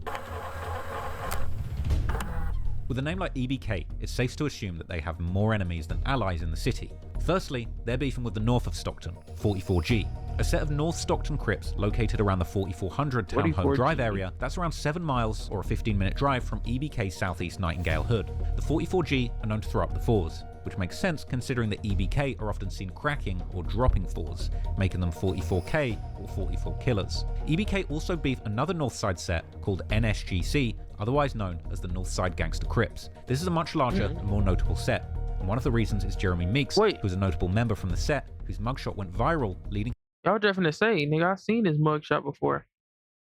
With a name like EBK, it's safe to assume that they have more enemies than allies in the city. Firstly, they're beefing with the north of Stockton, 44G, a set of North Stockton Crips located around the 4400 Town Home Drive area that's around 7 miles or a 15-minute drive from EBK's southeast Nightingale Hood. The 44G are known to throw up the fours, which makes sense considering that EBK are often seen cracking or dropping fours, making them 44K or 44 Killers. EBK also beef another Northside set called NSGC, otherwise known as the Northside Gangster Crips. This is a much larger and more notable set, and one of the reasons is Jeremy Meeks, who's a notable member from the set, whose mugshot went viral, leading Y'all definitely say, nigga, I've seen his mugshot before.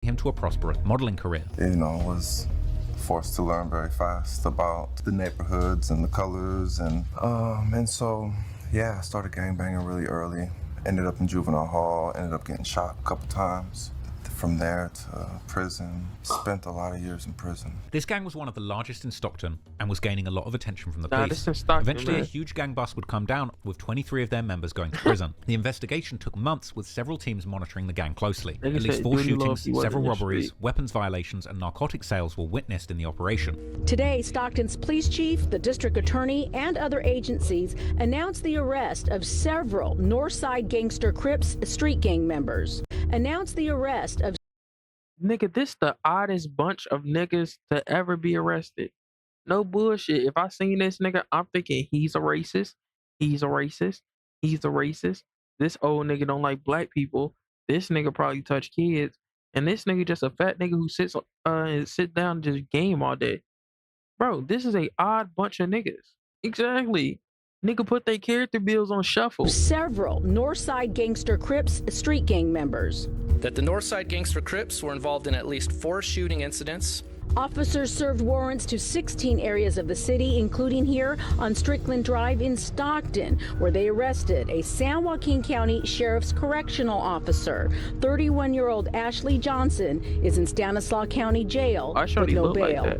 Him to a prosperous modeling career. You know, was forced to learn very fast about the neighborhoods and the colors, and so yeah, I started gangbanging really early. Ended up in juvenile hall, ended up getting shot a couple times. From there to prison, spent a lot of years in prison. This gang was one of the largest in Stockton and was gaining a lot of attention from the police. This is Stockton, Eventually, man. a huge gang bust would come down, with 23 of their members going to prison. The investigation took months, with several teams monitoring the gang closely. At least 4 shootings, several robberies, weapons violations, and narcotic sales were witnessed in the operation. Today, Stockton's police chief, the district attorney, and other agencies announced the arrest of several Northside Gangster Crips street gang members. Announced the arrest of Nigga, this the oddest bunch of niggas to ever be arrested. No bullshit. If I seen this nigga, I'm thinking he's a racist. He's a racist. He's a racist. This old nigga don't like black people. This nigga probably touch kids. And this nigga just a fat nigga who sits and sit down and just game all day. Bro, this is a odd bunch of niggas. Exactly. Nigga put their character bills on shuffle. Several Northside Gangster Crips street gang members. That the Northside Gangster Crips were involved in at least 4 shooting incidents. Officers served warrants to 16 areas of the city, including here on Strickland Drive in Stockton, where they arrested a San Joaquin County Sheriff's Correctional Officer. 31-year-old Ashley Johnson is in Stanislaus County Jail with no bail.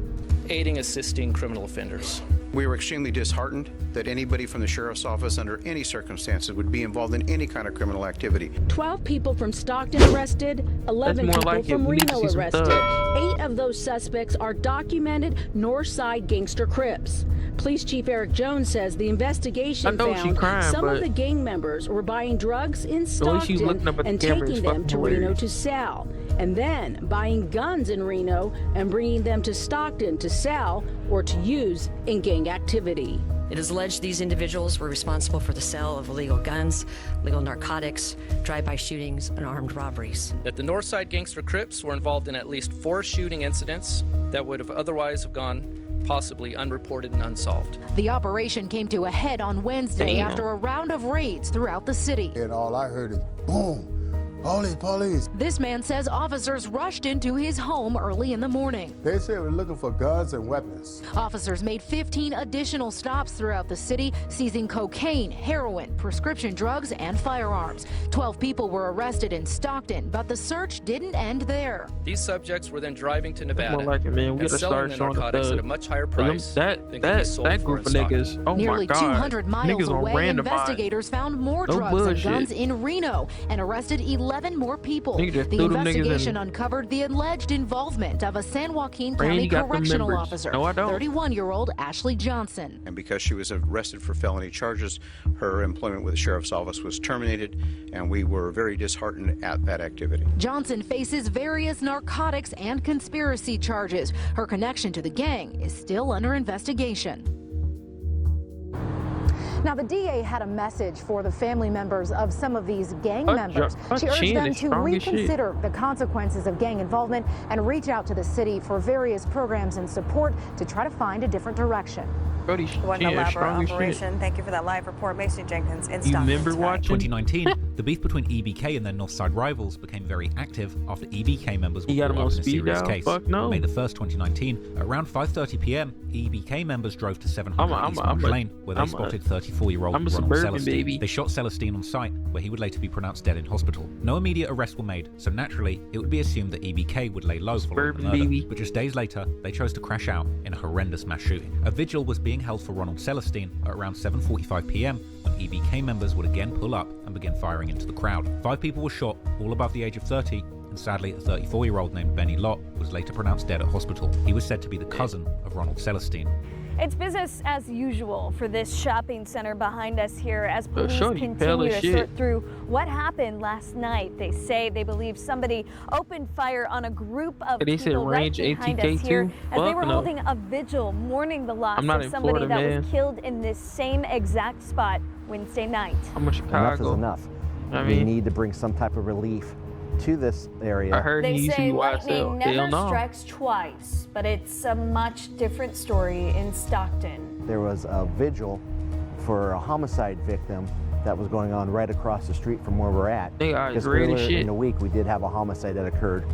Aiding, assisting criminal offenders. We were extremely disheartened that anybody from the sheriff's office under any circumstances would be involved in any kind of criminal activity. 12 people from Stockton arrested, 11 people from Reno arrested. 8 of those suspects are documented Northside Gangster Crips. Police Chief Eric Jones says the investigation found some of the gang members were buying drugs in Stockton and taking them to Reno to sell, and then buying guns in Reno and bringing them to Stockton to sell or to use in gang activity. It is alleged these individuals were responsible for the sale of illegal guns, illegal narcotics, drive-by shootings, and armed robberies. That the Northside Gangster Crips were involved in at least 4 shooting incidents that would have otherwise have gone possibly unreported and unsolved. The operation came to a head on Wednesday after a round of raids throughout the city. And all I heard is boom. Police. This man says officers rushed into his home early in the morning. They said we're looking for guns and weapons. Officers made 15 additional stops throughout the city, seizing cocaine, heroin, prescription drugs, and firearms. 12 people were arrested in Stockton, but the search didn't end there. These subjects were then driving to Nevada and selling the narcotics at a much higher price that group of niggas, oh Nearly my God. 200 miles away, investigators found more drugs and guns bullshit. in Reno and arrested 11 more people. The investigation uncovered the alleged involvement of a San Joaquin County correctional officer, 31-year-old Ashley Johnson. And because she was arrested for felony charges, her employment with the sheriff's office was terminated, and we were very disheartened at that activity. Johnson faces various narcotics and conspiracy charges. Her connection to the gang is still under investigation. Now, the DA had a message for the family members of some of these gang members. She urged them to reconsider the consequences of gang involvement and reach out to the city for various programs and support to try to find a different direction. One elaborate operation. Thank you for that live report, Macy Jenkins in Stockton. Remember watching? 2019, the beef between EBK and their Northside rivals became very active after EBK members were brought up in a serious case. On May the 1st, 2019, at around 5:30 p.m., EBK members drove to 700 East Orange Lane, where they spotted 34-year-old Ronald Celestine. They shot Celestine on site, where he would later be pronounced dead in hospital. No immediate arrests were made, so naturally, it would be assumed that EBK would lay low following the murder. But just days later, they chose to crash out in a horrendous mass shooting. A vigil was being held for Ronald Celestine at around 7:45 p.m. when EBK members would again pull up and begin firing into the crowd. 5 people were shot, all above the age of 30, and sadly a 34-year-old named Benny Lott was later pronounced dead at hospital. He was said to be the cousin of Ronald Celestine. It's business as usual for this shopping center behind us here as police Shorty, continue to sort through what happened last night. They say they believe somebody opened fire on a group of people right behind us here as they were holding a vigil mourning the loss of somebody that was killed in this same exact spot Wednesday night. I'm a Chicago. Enough is enough. We need to bring some type of relief to this area. I heard they he used to say be lightning never strikes twice, but it's a much different story in Stockton. There was a vigil for a homicide victim that was going on right across the street from where we're at. Because earlier in the week, we did have a homicide that occurred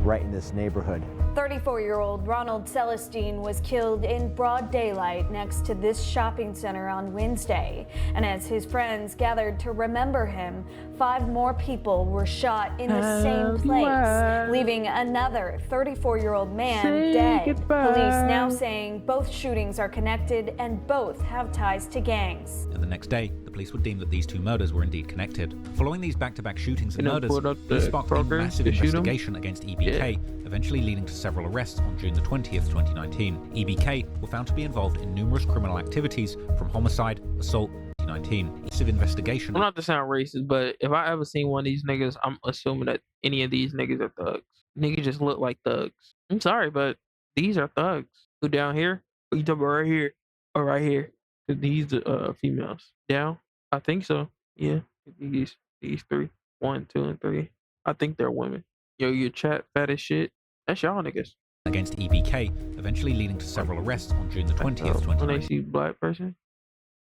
right in this neighborhood. 34-year-old Ronald Celestine was killed in broad daylight next to this shopping center on Wednesday. And as his friends gathered to remember him, 5 more people were shot in the same place, leaving another 34-year-old man dead. Police now saying both shootings are connected and both have ties to gangs. And the next day, the police would deem that these 2 murders were indeed connected. Following these back-to-back shootings and murders, this sparked a massive investigation against EBK, eventually leading to several arrests on June the 20th, 2019. EBK were found to be involved in numerous criminal activities, from homicide, assault, 2019. Massive investigation. I'm not to sound racist, but if I ever seen one of these niggas, I'm assuming that any of these niggas are thugs. Niggas just look like thugs. I'm sorry, but these are thugs. Who down here? What you talking about right here? Or right here? These females. Down? I think so. Yeah. These 3. 1, 2, and 3. I think they're women. Yo, your chat fat as shit. That's y'all niggas. Against EBK, eventually leading to several arrests on June the 20th, 2019. When they see black person,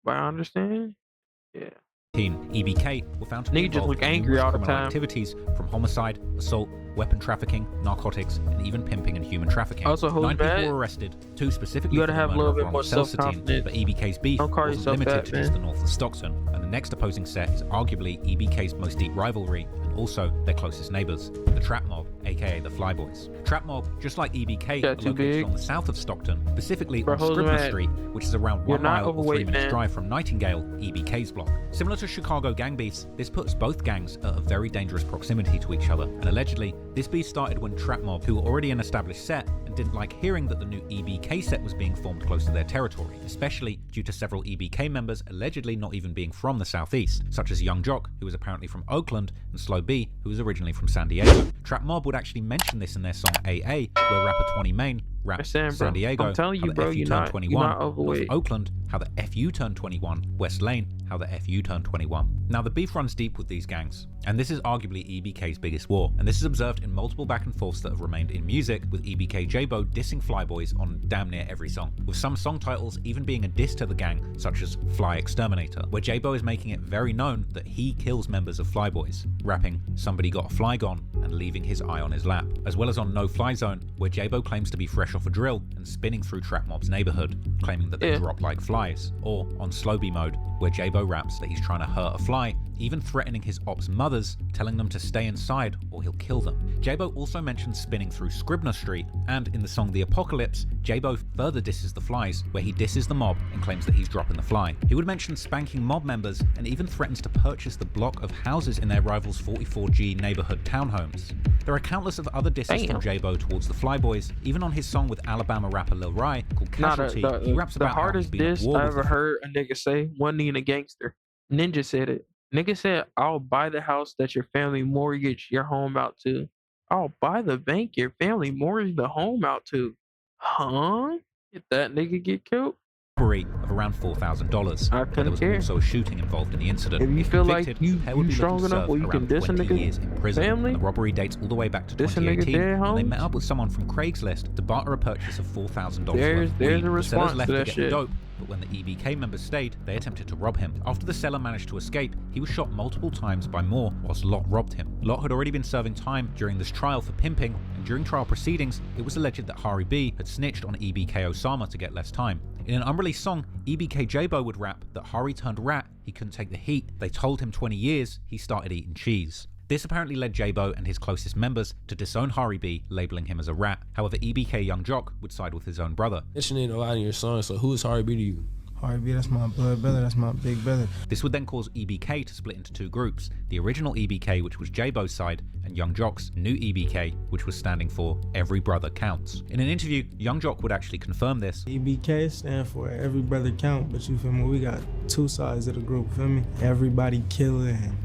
but I understand. Yeah. EBK were found to be involved in numerous criminal activities, from homicide, assault, weapon trafficking, narcotics, and even pimping and human trafficking. Also, 9 people were arrested, 2 specifically for the murder of Ronald Celestine, but EBK's beef wasn't limited to just the north of Stockton, and the next opposing set is arguably EBK's most deep rivalry, and also their closest neighbors, the Trap Mob, aka the Flyboys. Trap Mob, just like EBK, are located on the south of Stockton, specifically on Scribner Street, which is around 1 mile or 3 minutes drive from Nightingale, EBK's block. Similar to Chicago gang beefs, this puts both gangs at a very dangerous proximity to each other, and allegedly, this beef started when Trap Mob, who were already an established set, and didn't like hearing that the new EBK set was being formed close to their territory, especially due to several EBK members allegedly not even being from the southeast, such as Young Jock, who was apparently from Oakland, and Slow B, who was originally from San Diego. Trap Mob would actually mention this in their song AA, where rapper 20 Main raps San Diego, I'm telling you, how the bro, F you turned 21, North Oakland, how the F you turned 21, West Lane, how the F you turned 21. Now the beef runs deep with these gangs, and this is arguably EBK's biggest war, and this is observed in multiple back and forths that have remained in music, with EBK J-Bo dissing Flyboys on damn near every song, with some song titles even being a diss to the gang, such as Fly Exterminator, where J-Bo is making it very known that he kills members of Flyboys, rapping "Somebody got a fly gone" and leaving his eye on his lap, as well as on No Fly Zone, where J-Bo claims to be fresh off a drill and spinning through Trap Mob's neighborhood, claiming that they drop like flies, or on Slow B mode, where J-Bo raps that he's trying to hurt a fly, even threatening his ops' mothers, telling them to stay inside or he'll kill them. J-Bo also mentions spinning through Scribner Street, and in the song The Apocalypse, J-Bo further disses the flies, where he disses the mob and claims that he's dropping the fly. He would mention spanking mob members, and even threatens to purchase the block of houses in their rivals' 44G neighborhood townhomes. There are countless of other disses from J-Bo towards the Flyboys, even on his song with Alabama rapper Lil Ry called Casualty. He raps about the hardest diss I ever heard a nigga say wasn't even a gangster. Ninja said it. Nigga said, "I'll buy the house that your family mortgaged your home out to. I'll buy the bank your family mortgaged the home out to." Huh? Did that nigga get killed? robbery of around $4,000. There was also a shooting involved in the incident. If you feel like the pair would be strong looking to enough serve where you can around diss a 20 nigga years in prison. family? And the robbery dates all the way back to 2018 when they met up with someone from Craigslist to barter a purchase of $4,000 worth of weed. There's a response left to that get shit. The dope, but when the EBK members stayed, they attempted to rob him. After the seller managed to escape, he was shot multiple times by Moore whilst Lott robbed him. Lott had already been serving time during this trial for pimping, and during trial proceedings, it was alleged that Hari B had snitched on EBK Osama to get less time. In an unreleased song, EBK J-Bo would rap that Hari turned rat, he couldn't take the heat, they told him 20 years, he started eating cheese. This apparently led J-Bo and his closest members to disown Hari B, labeling him as a rat. However, EBK Young Jock would side with his own brother. Mentioning a lot in your song, so who is Hari B to you? Hari B, that's my blood brother, that's my big brother. This would then cause EBK to split into two groups, the original EBK, which was J-Bo's side, and Young Jock's new EBK, which was standing for Every Brother Counts. In an interview, Young Jock would actually confirm this. EBK stand for Every Brother Count, but you feel me, we got two sides of the group, feel me? Everybody killer and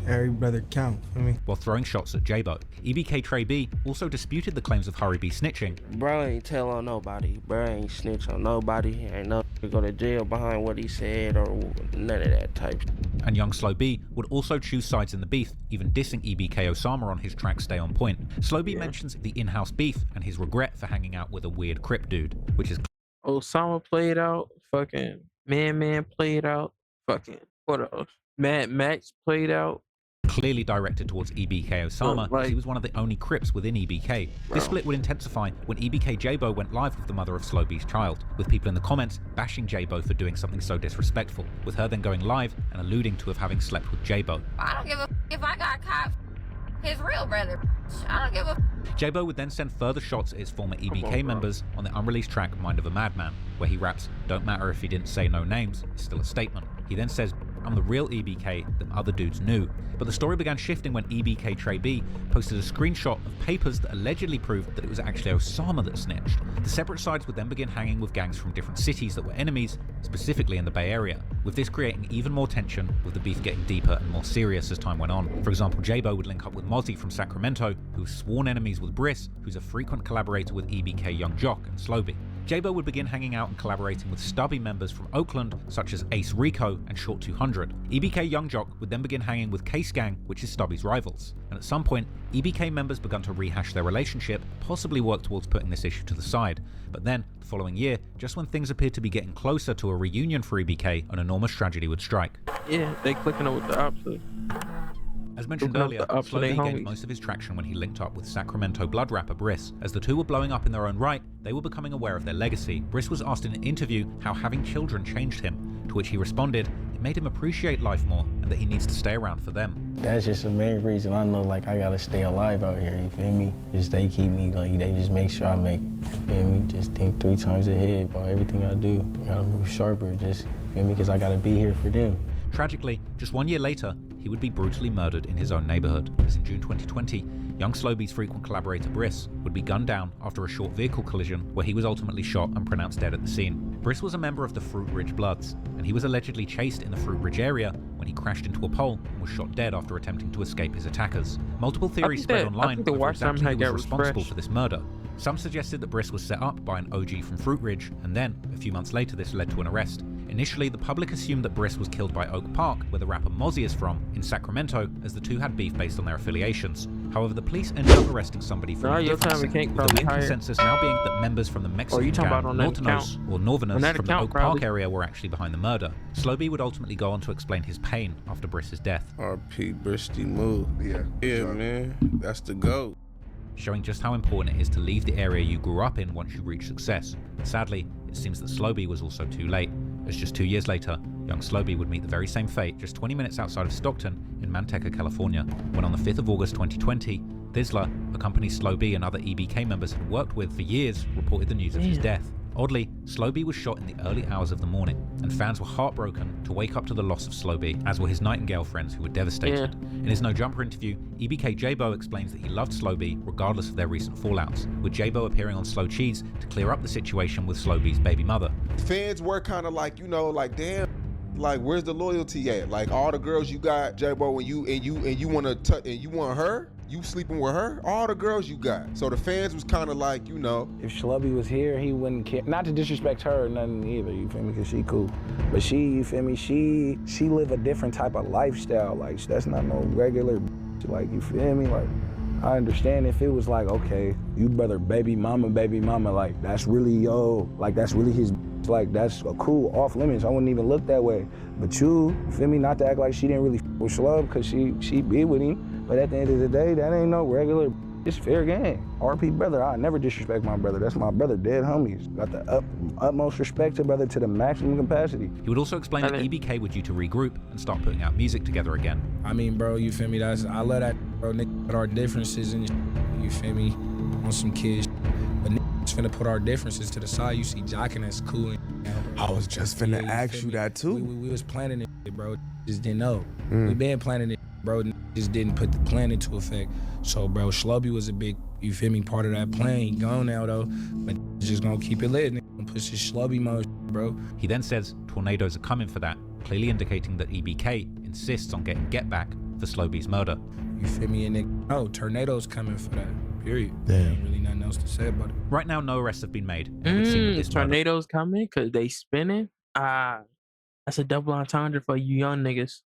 every brother count, feel me? While throwing shots at J-Bo. EBK Trey B also disputed the claims of Hari B snitching. Bro ain't tell on nobody. Bro ain't snitch on nobody. Ain't no to go to jail behind what he said or none of that type. And Young Slow B would also choose sides in the beef, even dissing EBK Osama on his track Stay On Point. Slow B mentions the in-house beef and his regret for hanging out with a weird Crip dude, which is Osama played out, fucking Man played out, fucking what else? Mad Max played out. Clearly directed towards EBK Osama, as he was one of the only Crips within EBK. This split would intensify when EBK J-Bo went live with the mother of Slow B's child, with people in the comments bashing J-Bo for doing something so disrespectful, with her then going live and alluding to having slept with J-Bo. I don't give a if I got caught his real brother. I don't give a J-Bo would then send further shots at his former EBK members on the unreleased track Mind of a Madman, where he raps, "Don't matter if he didn't say no names, it's still a statement." He then says, "I'm the real EBK that other dudes knew." But the story began shifting when EBK Trey B posted a screenshot of papers that allegedly proved that it was actually Osama that snitched. The separate sides would then begin hanging with gangs from different cities that were enemies, specifically in the Bay Area, with this creating even more tension, with the beef getting deeper and more serious as time went on. For example, J-Bo would link up with Mozzie from Sacramento, who was sworn enemies with Briss, who's a frequent collaborator with EBK Young Jock and Slow B. J-Bo would begin hanging out and collaborating with stubby members from Oakland, such as Ace Rico and Short 200. EBK Young Jock would then begin hanging with Case Gang, which is Stubby's rivals. And at some point, EBK members began to rehash their relationship, possibly work towards putting this issue to the side. But then, the following year, just when things appeared to be getting closer to a reunion for EBK, an enormous tragedy would strike. Yeah, they clicking up with the opposite. As mentioned earlier, Slow B gained most of his traction when he linked up with Sacramento blood rapper Briss. As the two were blowing up in their own right, they were becoming aware of their legacy. Briss was asked in an interview how having children changed him, to which he responded, it made him appreciate life more and that he needs to stay around for them. That's just the main reason I know, like, I gotta stay alive out here, you feel me? Just they keep me, like, they just make sure I make, you feel me? Just think 3 times ahead about everything I do. I gotta move sharper, just, you feel me? Because I gotta be here for them. Tragically, just 1 year later, he would be brutally murdered in his own neighborhood, as in June 2020, Young Slow B's frequent collaborator Briss would be gunned down after a short vehicle collision where he was ultimately shot and pronounced dead at the scene. Briss was a member of the Fruit Ridge Bloods, and he was allegedly chased in the Fruit Ridge area when he crashed into a pole and was shot dead after attempting to escape his attackers. Multiple theories spread online over exactly who was responsible for this murder. Some suggested that Briss was set up by an OG from Fruit Ridge, and then, a few months later, this led to an arrest. Initially, the public assumed that Briss was killed by Oak Park, where the rapper Mozzie is from, in Sacramento, as the two had beef based on their affiliations. However, the police ended up arresting somebody from a different scene, with the main consensus now being that members from the Mexican gang, Nortenos, or Northerners from the Oak Park area were actually behind the murder. Slow B would ultimately go on to explain his pain after Briss's death. R.P. Bristy move. Yeah, man, that's the GOAT. Showing just how important it is to leave the area you grew up in once you reach success. Sadly, it seems that Slow B was also too late, as just 2 years later, young Slow B would meet the very same fate just 20 minutes outside of Stockton in Manteca, California, when on the 5th of August 2020, Thizzler, a company Slow B and other EBK members had worked with for years, reported the news of his death. Oddly, Slow B was shot in the early hours of the morning, and fans were heartbroken to wake up to the loss of Slow B, as were his Nightingale friends who were devastated. In his No Jumper interview, EBK J-Bo explains that he loved Slow B regardless of their recent fallouts, with J-Bo appearing on Slow Cheese to clear up the situation with Slow B's baby mother. Fans were kind of like, you know, like, damn, Like, where's the loyalty at? Like, all the girls you got, J-Bo, and you want to touch, and you want her? You sleeping with her? All the girls you got. So the fans was kind of like, you know. If Schlubby was here, he wouldn't care. Not to disrespect her or nothing either, you feel me, because she cool. But she, you feel me, she live a different type of lifestyle. Like, that's not no regular, like, you feel me? Like, I understand if it was like, okay, you brother baby mama, like, that's really like, that's really his, like, that's a cool off limits. I wouldn't even look that way. But you feel me, not to act like she didn't really with Schlub, because she be with him. But at the end of the day, that ain't no regular, it's fair game. RP brother, I never disrespect my brother. That's my brother, dead homies. Got the utmost respect to brother to the maximum capacity. He would also explain that EBK were due to regroup and start putting out music together again. I mean, bro, you feel me? I love that, bro. Nigga, put our differences and you feel me, on some kids. But niggas finna put our differences to the side. You see jocking, that's cool. And, I was just finna ask you that too. We was planning it, bro. Just didn't know. We been planning it, bro. Just didn't put the plan into effect. So, bro, Schlubby was a big, you feel me, part of that plan. He gone now, though. But just gonna keep it lit, nigga. Push his Schlubby mode, bro. He then says tornadoes are coming for that, clearly indicating that EBK insists on getting get back for Slowby's murder. You feel me, and nigga, no, tornadoes coming for that, period. Damn. Ain't really nothing else to say about it. Right now, no arrests have been made. And it would seem that this tornadoes coming because they spinning? That's a double entendre for you young niggas.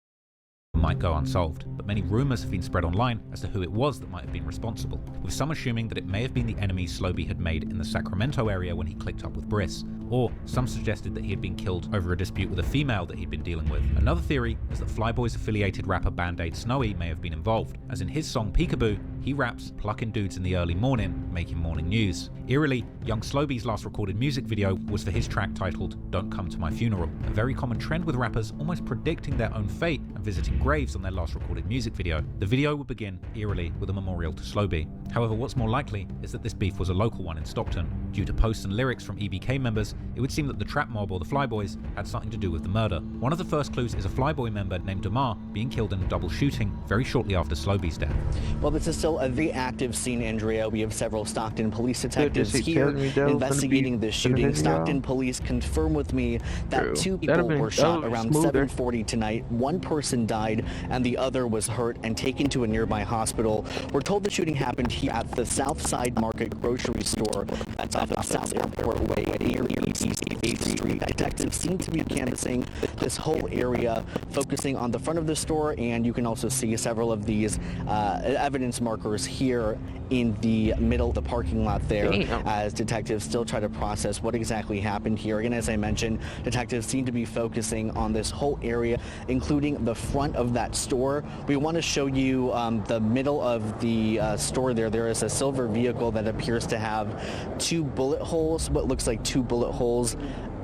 Might go unsolved, but many rumors have been spread online as to who it was that might have been responsible, with some assuming that it may have been the enemies Slowby had made in the Sacramento area when he clicked up with Briss, or some suggested that he had been killed over a dispute with a female that he'd been dealing with. Another theory is that Flyboy's affiliated rapper Band-Aid Snowy may have been involved, as in his song Peekaboo, he raps plucking dudes in the early morning, making morning news. Eerily, young Slowby's last recorded music video was for his track titled Don't Come to My Funeral, a very common trend with rappers almost predicting their own fate and visiting graves on their last recorded music video. The video would begin, eerily, with a memorial to Slowby. However, what's more likely is that this beef was a local one in Stockton. Due to posts and lyrics from EBK members, it would seem that the Trap Mob or the Flyboys had something to do with the murder. One of the first clues is a Flyboy member named Damar being killed in a double shooting very shortly after Slowby's death. Well, this is still a very active scene, Andrea. We have several Stockton police detectives here investigating this shooting. Stockton police confirm with me that two people were shot around 7:40 tonight. One person died and the other was hurt and taken to a nearby hospital. We're told the shooting happened here at the Southside Market grocery store. That's off of South Airport Way near East 8th Street. Detectives seem to be canvassing this whole area, focusing on the front of the store, and you can also see several of these evidence markers here in the middle of the parking lot there. As detectives still try to process what exactly happened here. Again, as I mentioned, detectives seem to be focusing on this whole area, including the front of that store. We want to show you the middle of the store there. There is a silver vehicle that appears to have two bullet holes, what looks like two bullet holes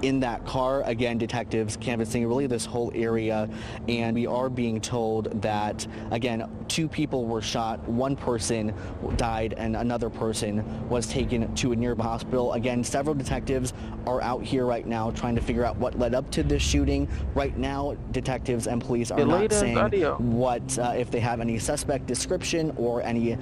in that car. Again, detectives canvassing really this whole area, and we are being told that, again, two people were shot, one person died, and another person was taken to a nearby hospital. Again, several detectives are out here right now trying to figure out what led up to this shooting. Right now, detectives and police are not saying what, if they have any suspect description or any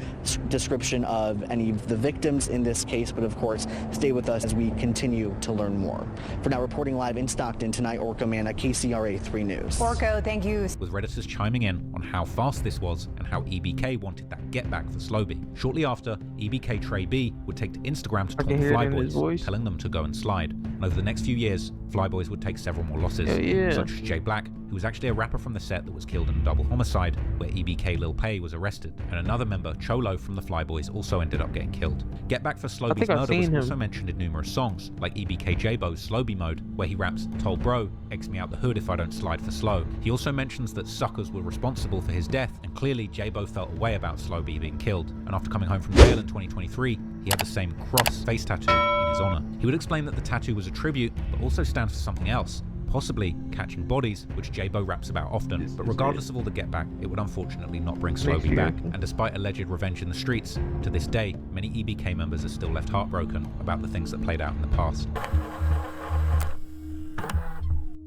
description of any of the victims in this case, but of course, stay with us as we continue to learn more. For now, reporting live in Stockton tonight, Orko Manna, KCRA 3 News. Orko, thank you. With Redditors chiming in on how fast this was and how EBK wanted that get back for Slowby. Shortly after, EBK Trey B would take to Instagram to taunt the Flyboys, telling them to go and slide. And over the next few years, Flyboys would take several more losses, such as Jay Black, who was actually a rapper from the set that was killed in a double homicide, where EBK Lil Pay was arrested, and another member, Cholo from the Flyboys, also ended up getting killed. Get Back for Slowby's murder was also mentioned in numerous songs, like EBK J-Bo's Slowby Mode, where he raps, "Told bro, X me out the hood if I don't slide for slow." He also mentions that suckers were responsible for his death, and clearly J-Bo felt a way about Slowby being killed, and after coming home from jail in 2023, he had the same cross face tattoo in his honor. He would explain that the tattoo was a tribute, but also stands for something else, possibly catching bodies, which J-Bo raps about often. But regardless of all the get back, it would unfortunately not bring Slowby back, and despite alleged revenge in the streets, to this day, many EBK members are still left heartbroken about the things that played out in the past.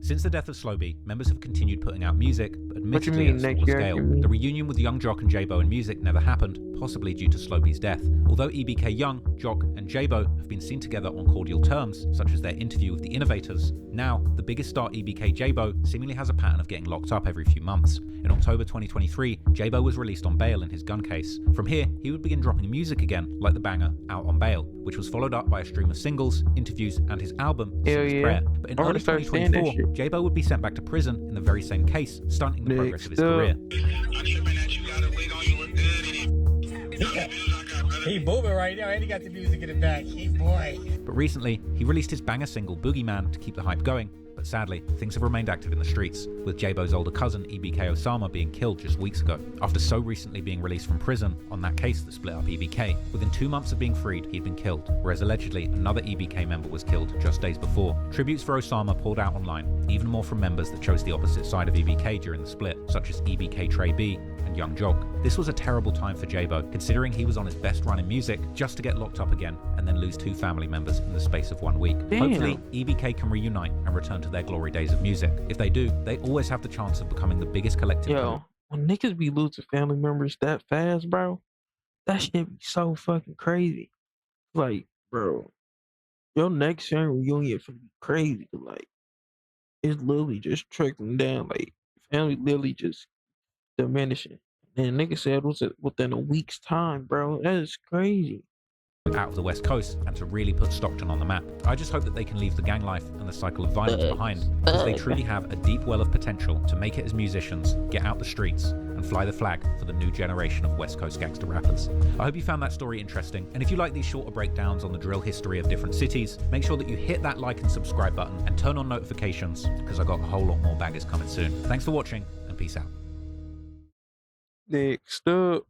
Since the death of Slowby, members have continued putting out music, but admittedly at a smaller scale. The reunion with Young Jock and J-Bo in music never happened, possibly due to Slobey's death. Although EBK Young, Jock, and J-Bo have been seen together on cordial terms, such as their interview with The Innovators, now the biggest star EBK J-Bo seemingly has a pattern of getting locked up every few months. In October 2023, J-Bo was released on bail in his gun case. From here, he would begin dropping music again, like the banger Out on Bail, which was followed up by a stream of singles, interviews, and his album, Sin's Prayer. But in early 2024, J-Bo would be sent back to prison in the very same case, stunting the progress of his career. He moving right now, and he got the music in the back. Hey, boy. But recently, he released his banger single Boogeyman to keep the hype going. But sadly, things have remained active in the streets, with J-Bo's older cousin EBK Osama being killed just weeks ago. After so recently being released from prison on that case that split up EBK, within 2 months of being freed, he'd been killed, whereas allegedly another EBK member was killed just days before. Tributes for Osama poured out online, even more from members that chose the opposite side of EBK during the split, such as EBK Trey B and Young Jog. This was a terrible time for J-Bo, considering he was on his best run in music, just to get locked up again and then lose 2 family members in the space of 1 week. Damn. Hopefully, EBK can reunite and return to their glory days of music. If they do, they always have the chance of becoming the biggest collective. Yo, when niggas be losing family members that fast, bro, that shit be so fucking crazy. Like, bro, your next family reunion finna be crazy. Like, it's literally just trickling down. Like, family literally just diminishing. And nigga said it was within a week's time, bro. That is crazy. Out of the West Coast and to really put Stockton on the map. I just hope that they can leave the gang life and the cycle of violence behind, because they truly have a deep well of potential to make it as musicians, get out the streets, and fly the flag for the new generation of West Coast gangster rappers. I hope you found that story interesting, and if you like these shorter breakdowns on the drill history of different cities, make sure that you hit that like and subscribe button and turn on notifications, because I've got a whole lot more baggers coming soon. Thanks for watching, and peace out. Next up.